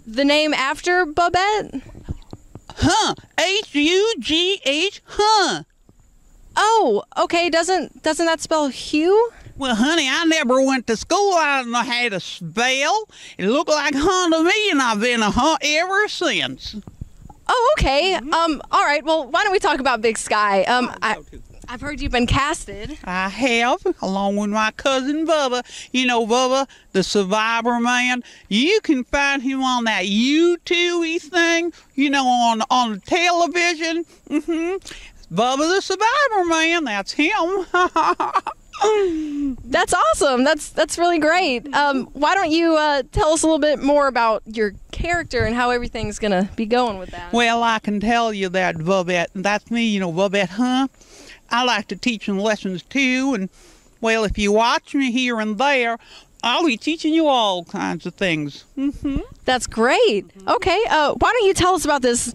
The name after Bubette? Huh? H-U-G-H, huh? Oh, okay. Doesn't that spell Hugh? Well, honey, I never went to school. I don't know how to spell. It looked like huh to me, and I've been a huh ever since. Oh, okay. All right. Well, why don't we talk about Big Sky? I've heard you've been casted. I have, along with my cousin Bubba. You know Bubba, the Survivor man. You can find him on that YouTube thing, you know, on the television. Bubba the Survivor man, that's him. That's awesome. That's really great. Why don't you tell us a little bit more about your character and how everything's gonna be going with that? Well, I can tell you that, Bubette. That's me, you know, Bubette, huh? I like to teach them lessons too, and well, if you watch me here and there, I'll be teaching you all kinds of things. That's great. Okay, why don't you tell us about this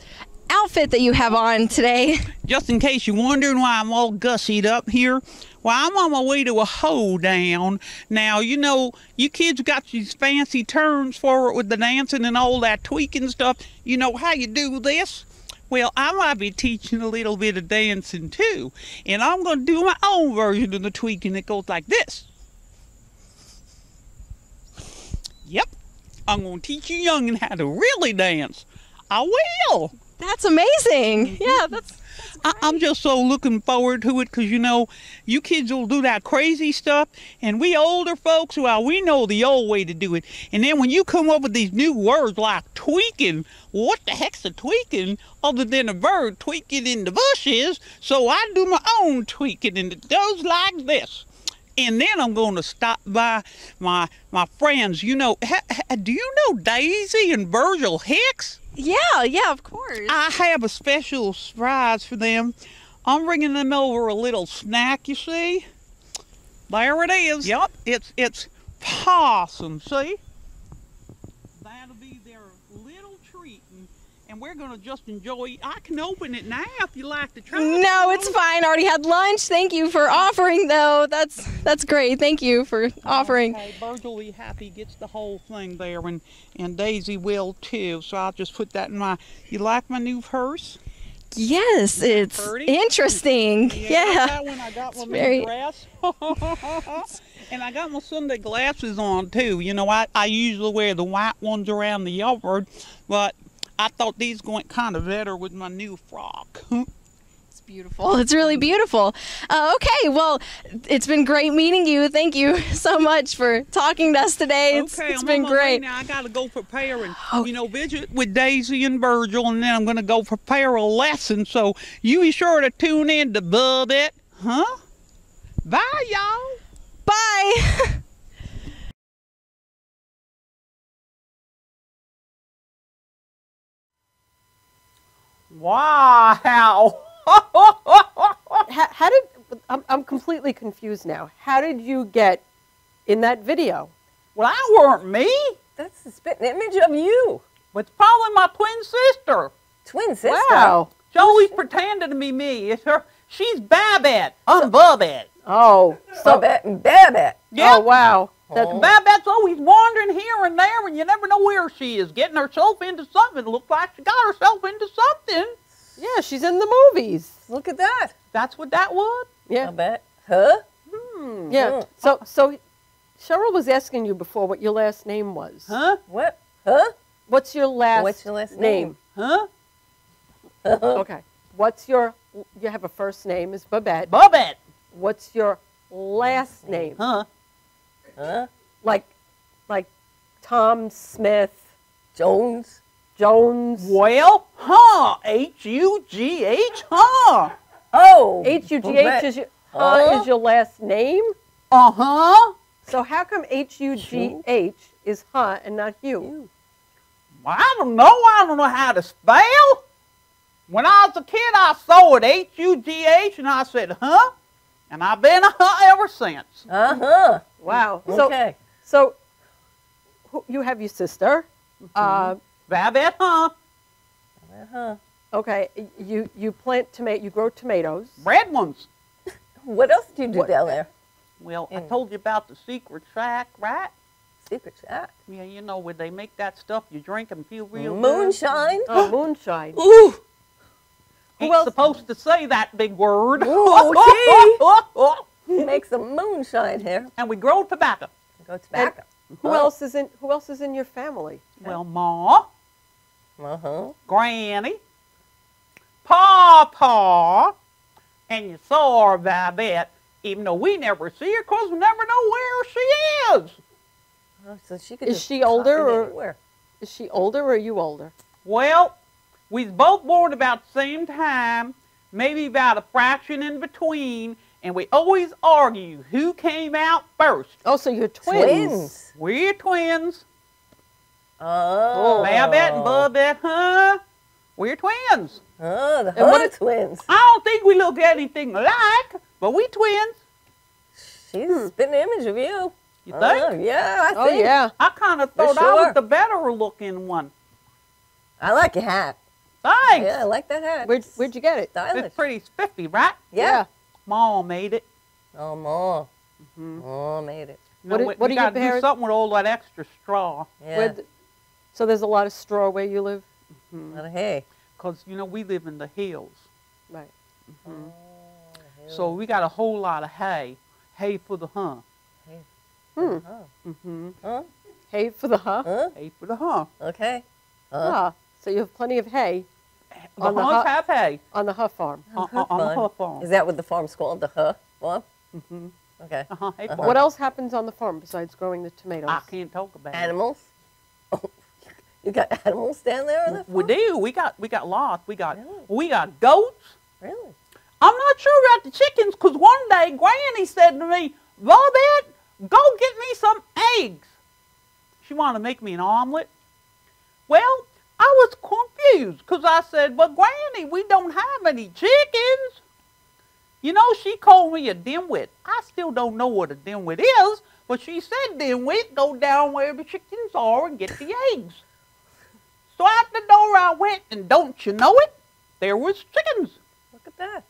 outfit that you have on today? Just in case you're wondering why I'm all gussied up here, well, I'm on my way to a hoedown. Now, you know, you kids got these fancy terms for it with the dancing and all that tweaking stuff. You know how you do this? Well, I might be teaching a little bit of dancing too, and I'm going to do my own version of the tweaking. It goes like this. Yep, I'm going to teach you youngin' how to really dance. I will. That's amazing. Yeah, that's I'm just so looking forward to it because, you know, you kids will do that crazy stuff, and we older folks, well, we know the old way to do it. And then when you come up with these new words like tweaking, what the heck's a tweaking other than a bird tweaking in the bushes? So I do my own tweaking, and it goes like this. And then I'm going to stop by my friends. You know, do you know Daisy and Virgil Hicks? Yeah, of course. I have a special surprise for them. I'm bringing them over a little snack, you see? There it is. Yep, it's possum, see? That'll be their little treat. And and we're going to just enjoy. I can open it now if you like to try. No, it's fine. I already had lunch. Thank you for offering, though. That's great. Thank you for offering. Okay, Virgil will be happy he gets the whole thing there, and Daisy will too. So I'll just put that in my. You like my new purse? Yes, it's interesting. Yeah. That one I got my new dress. And I got my Sunday glasses on too. You know, I usually wear the white ones around the yard, but I thought these went kind of better with my new frock. It's beautiful. It's really beautiful. Okay, well, it's been great meeting you. Thank you so much for talking to us today. It's been great. Now I got to go prepare and visit with Daisy and Virgil, and then I'm going to go prepare a lesson. So you be sure to tune in to Bubette, huh? Bye, y'all. Bye. Wow. How did, I'm completely confused now. How did you get in that video? Well, that weren't me. That's a spitting image of you. It's probably my twin sister. Twin sister? Wow. She always pretended to be me. It's her. She's Babette. I'm Bubette. Oh. Babette and Babette. Yeah. Oh, wow. Babette's always wandering here and there, and you never know where she is, getting herself into something. It looks like she got herself into something. Yeah, she's in the movies. Look at that. That's what that was? Yeah. I bet. Huh? Yeah. So Cheryl was asking you before what your last name was. Huh? What? Huh? What's your last name? Huh? Okay. You have a first name is Babette. Babette. What's your last name? Huh? Huh? Like Tom Smith. Jones. Well, H-U-G-H, huh? Oh. H-U-G-H is your last name? Uh-huh. So how come H-U-G-H is huh and not you? I don't know. I don't know how to spell. When I was a kid, I saw it, H-U-G-H, and I said, huh? And I've been a huh ever since. Uh-huh. Wow. Okay. So you have your sister. Babette, huh? Uh-huh. Okay. You plant tomato. You grow tomatoes. Red ones. What else do you do down there? Well, I told you about the secret shack, right? Secret shack? Yeah, you know, where they make that stuff you drink and feel real Moonshine? Oh, moonshine. Ooh. Ain't supposed to say that big word. Ooh, she makes some moonshine here. And we grow tobacco. Grow tobacco. Who else is in your family? Well, Ma. Uh-huh. Granny. Papa. And you saw our Babette, even though we never see her because we never know where she is. Oh, so she could Is she older or is she older or are you older? Well, we was both born about the same time, maybe about a fraction in between, and we always argue who came out first. Oh, so you're twins. We're twins. Oh. Babette and Bubette, huh? We're twins. Oh, the twins. I don't think we look anything alike, but we twins. She's spitting an image of you. You think? Yeah, I think. Oh, yeah. I kind of thought I was the better looking one. I like your hat. Thanks. Yeah, I like that hat. Where'd you get it? Stylish. It's pretty spiffy, right? Yeah. Ma made it. Oh, Ma. Ma made it. You know, What do your do parents? something with all that extra straw. Yeah. So there's a lot of straw where you live? A lot of hay. Because, you know, we live in the hills. Right. So we got a whole lot of hay. Hay for the huh. Huh? Hay for the huh? Huh? Hay for the huh. Okay. Ah, so you have plenty of hay The on the huns have hay. on the huh farm. On the huh farm. Is that what the farm's called? The huh farm? Okay. Hay farm. What else happens on the farm besides growing the tomatoes? I can't talk about Animals? Oh, you got animals down there on the it. farm? We do. We got lots. We got goats. Really? I'm not sure about the chickens because one day Granny said to me, Bobette, go get me some eggs. She wanted to make me an omelet. Well, I was confused because I said, but Granny, we don't have any chickens. You know, she called me a dimwit. I still don't know what a dimwit is, but she said, dimwit, go down where the chickens are and get the eggs. So out the door I went, and don't you know it, there was chickens. Look at that.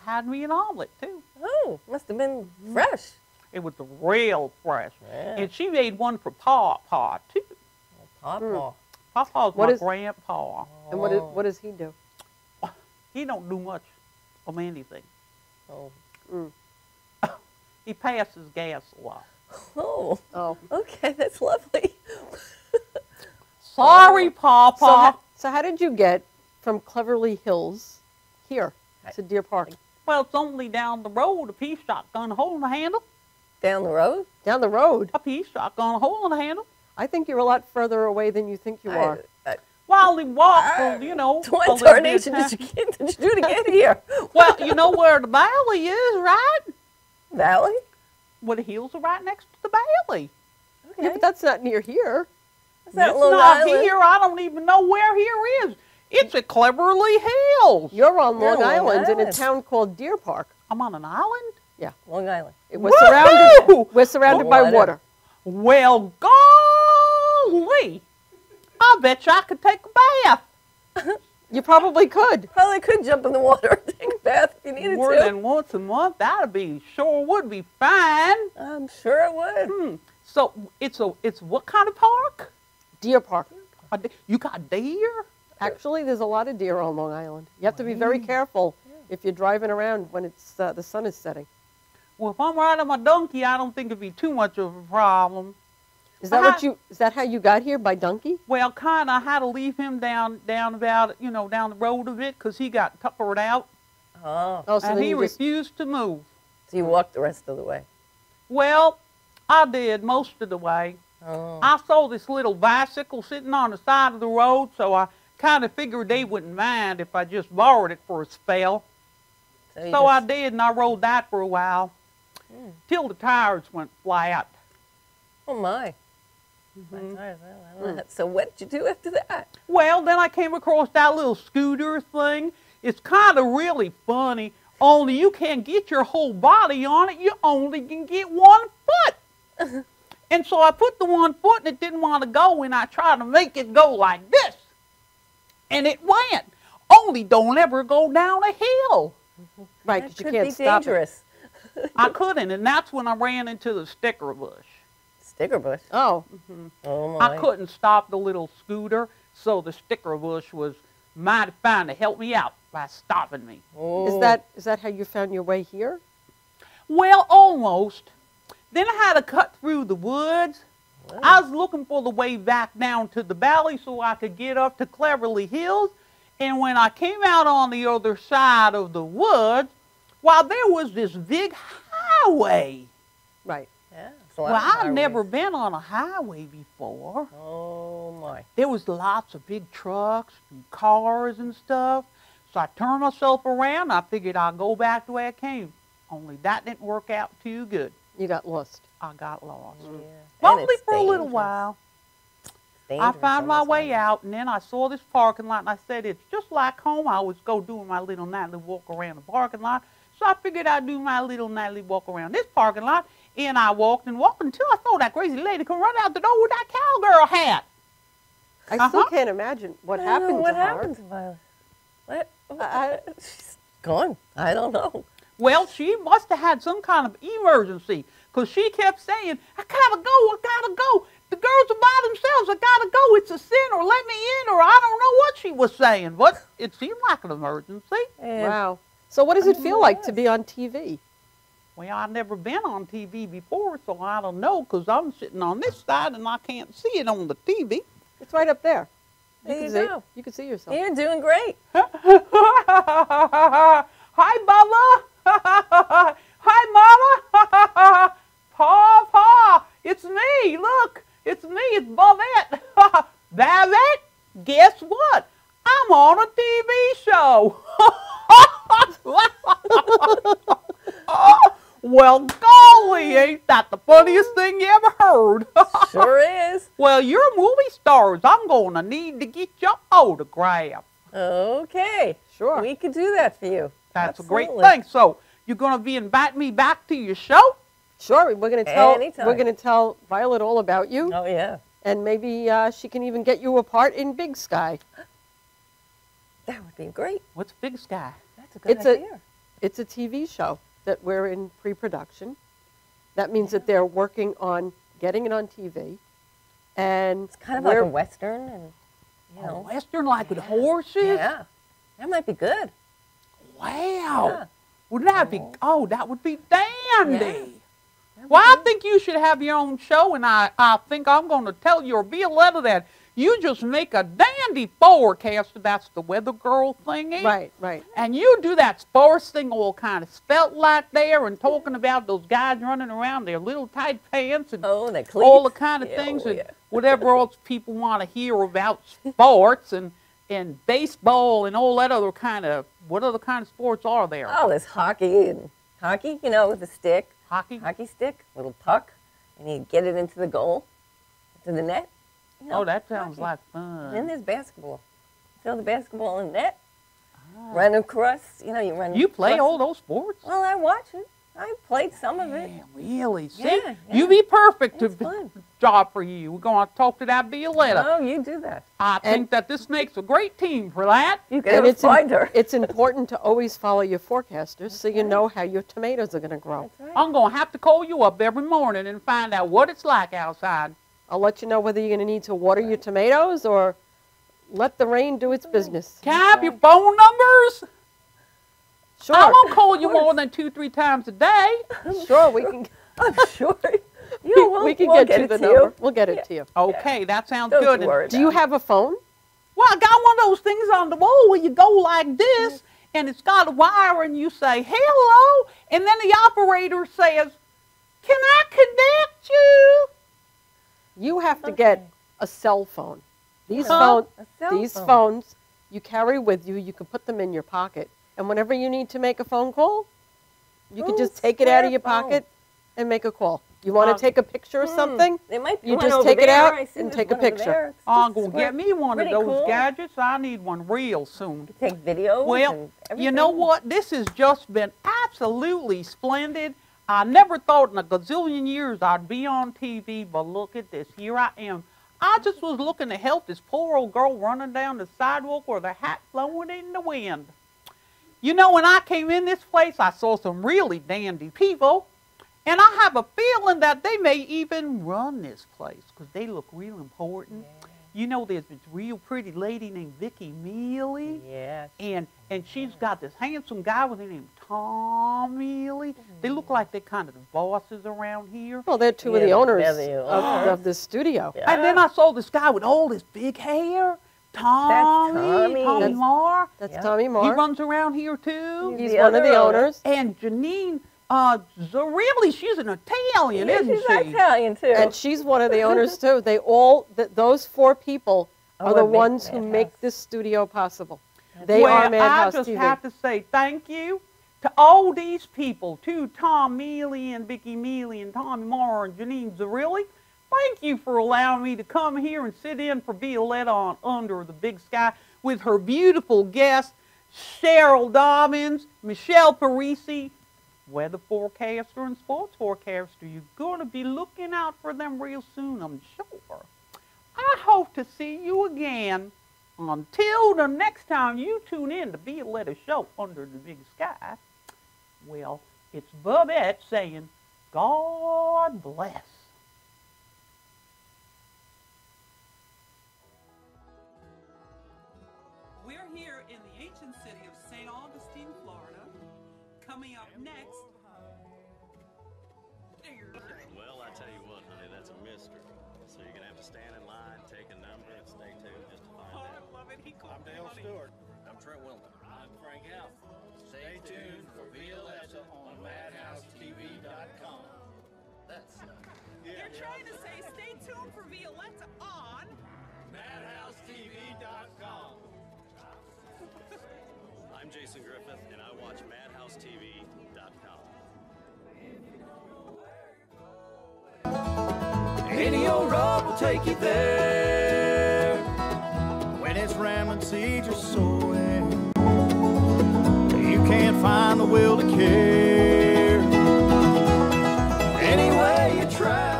Had me an omelet, too. Oh, must have been fresh. It was real fresh. Yeah. And she made one for Pawpaw, too. Pawpaw. Pawpaw's What my is- grandpa. And what does he do? He don't do much of anything. Oh. He passes gas a lot. Oh. Oh. Okay, that's lovely. Sorry, Pawpaw. So how did you get from Cleverly Hills here to Deer Park? Well, it's only down the road, a pea shotgun hole in the handle. Down the road? Down the road? A pea shotgun hole in the handle. I think you're a lot further away than you think you are. While he walked, you know. What a little tarnation bit did you do to get here? Well, you know where the valley is, right? Valley? Well, the hills are right next to the valley. Yeah, but that's not near here. Is that It's Long not Island? here. I don't even know where here is. It's at Cleverly Hills. You're on You're Long on Long Island in a Island. town called Deer Park. I'm on an island? Yeah. Long Island. We're surrounded by Water. water. Well, golly. I bet you I could take a bath. You probably could. Probably could jump in the water and take a bath if you needed More to. than once a month, sure would be fine. I'm sure it would. So it's what kind of park? Deer Park. You got deer? Actually, there's a lot of deer on Long Island. You have to be very careful if you're driving around when it's the sun is setting. Well, if I'm riding my donkey, I don't think it'd be too much of a problem. Is that how you got here, by donkey? Well, kind of. I had to leave him down about, down the road a bit because he got tuckered out. Oh. Oh, so and then he you just- refused to move. So you walked the rest of the way? Well, I did most of the way. Oh. I saw this little bicycle sitting on the side of the road, so I kind of figured they wouldn't mind if I just borrowed it for a spell. So I did, and I rode that for a while, till the tires went flat. Oh, my. My tires, I don't know. So what did you do after that? Well, then I came across that little scooter thing. It's kind of really funny, only you can't get your whole body on it. You only can get 1 foot. And so I put the 1 foot, and it didn't want to go, and I tried to make it go like this. And it went. Only don't ever go down a hill. Right, That because you could can't be stop dangerous. I couldn't, and that's when I ran into the sticker bush. Sticker bush? Oh. Oh, my. I couldn't stop the little scooter, so the sticker bush was mighty fine to help me out by stopping me. Oh. Is that how you found your way here? Well, almost. Then I had to cut through the woods. I was looking for the way back down to the valley so I could get up to Cleverly Hills. And when I came out on the other side of the woods, there was this big highway. Right. Yeah. Well, I've never been on a highway before. Oh, my. There was lots of big trucks and cars and stuff. So I turned myself around. I figured I'd go back the way I came. Only that didn't work out too good. You got lost. I got lost. Yeah. Only And it's for a little dangerous. while. I Dangerous found on my this way island. out, and then I saw this parking lot, and I said, it's just like home. I always go doing my little nightly walk around the parking lot. So I figured I'd do my little nightly walk around this parking lot. And I walked and walked until I saw that crazy lady come run out the door with that cowgirl hat. I still can't imagine what I don't know happened what to her. happened to Violet? What? She's gone. I don't know. Well, she must have had some kind of emergency because she kept saying, I gotta go, I gotta go. The girls are by themselves, I gotta go. It's a sin, or let me in, or I don't know what she was saying, but it seemed like an emergency. Wow. So what does it feel like to be on TV? Well, I've never been on TV before, so I don't know because I'm sitting on this side and I can't see it on the TV. It's right up there. There you can go. You can see yourself. You're doing great. Hi, Bubba. Hi, Mama. Pa, it's me. Look, it's me. It's Bubette. Babette, guess what? I'm on a TV show. Well, golly, ain't that the funniest thing you ever heard? Sure is. Well, you're movie stars. I'm going to need to get your autograph. Okay. Sure. We could do that for you. That's Absolutely. a great thing. So you're going to be inviting me back to your show? Sure. We're going to tell. Anytime. We're going to tell Violet all about you. Oh, yeah. And maybe she can even get you a part in Big Sky. That would be great. What's Big Sky? That's a good idea. It's a TV show that we're in pre-production. That means that they're working on getting it on TV. And it's kind of like a Western. And, you know. A Western like with horses? Yeah. That might be good. Wow. Yeah. Wouldn't that be, that would be dandy. Yeah. Well, I think you should have your own show, and I think I'm going to tell your Violetta that you just make a dandy forecaster. That's the weather girl thingy. Right, right. And you do that sports thing all kind of spelt like there and talking about those guys running around their little tight pants and all the kind of things and whatever else people want to hear about sports and baseball and all that other kind of, what other kind of sports are there? Oh, there's hockey, you know, with a stick. Hockey? Hockey stick, little puck, and you get it into the goal, into the net. You know, that sounds like fun. And then there's basketball. Throw the basketball in the net, run across, you know, you run You play across. all those sports? Well, I watch it. I played some of it. Really? See, yeah. You'd be perfect to job for you. We're going to talk to that Violetta. Oh, you do that. I think that this makes a great team for that. You can find her. It's important to always follow your forecasters so you know how your tomatoes are going to grow. That's right. I'm going to have to call you up every morning and find out what it's like outside. I'll let you know whether you're going to need to water your tomatoes or let the rain do its business. Can I have your phone numbers? Sure. I won't call you more than 2-3 times a day. Sure, we can. I'm sure. We can get you the number. We'll get it to you. Okay, that sounds good. Do you have a phone? Well, I got one of those things on the wall where you go like this, and it's got a wire, and you say, hello, and then the operator says, can I connect you? You have to get a cell phone. These phones you carry with you, you can put them in your pocket. And whenever you need to make a phone call, you can just take it out of your pocket and make a call. You want to take a picture of something? You just take it out and take a picture. I'm going to get me one of those gadgets. I need one real soon. Take videos. Well, you know what? This has just been absolutely splendid. I never thought in a gazillion years I'd be on TV, but look at this. Here I am. I just was looking to help this poor old girl running down the sidewalk with her hat blowing in the wind. You know, when I came in this place, I saw some really dandy people, and I have a feeling that they may even run this place because they look real important. Yeah. You know, there's this real pretty lady named Vicki Mealy. Yes. And she's got this handsome guy with the name Tom Mealy. They look like they're kind of the bosses around here. Well, they're two of the owners of the studio. Yeah. And then I saw this guy with all this big hair. Tommy Marr. That's Tommy Marr. He runs around here too. He's one of the owners. And Janine Zarilli, she's an Italian, isn't she? She's Italian too. And she's one of the owners too. They all, those 4 people are the ones who make this studio possible. They are Madhouse TV. I just have to say thank you to all these people, to Tom Mealy and Vicki Mealy and Tommy Marr and Janine Zarilli. Thank you for allowing me to come here and sit in for Violetta on Under the Big Sky with her beautiful guests, Cheryl Dobbins, Michelle Parisi, weather forecaster and sports forecaster. You're going to be looking out for them real soon, I'm sure. I hope to see you again. Until the next time you tune in to Violetta Show Under the Big Sky, well, it's Bubette saying, God bless. We're here in the ancient city of St. Augustine, Florida. Coming up next. Well, I tell you what, honey, that's a mystery. So you're going to have to stand in line, take a number, and stay tuned just to find out. I love it. I'm Dale Stewart. I'm Trent Wilton. I'm Frank Alf. Stay tuned for Violetta on Madhousetv.com. That's You're trying to say stay tuned for Violetta on Madhousetv.com. I'm Jason Griffith, and I watch Madhousetv.com. Any old road will take you there. When it's rambling seeds you're sowing, you can't find the will to care. Any way you try.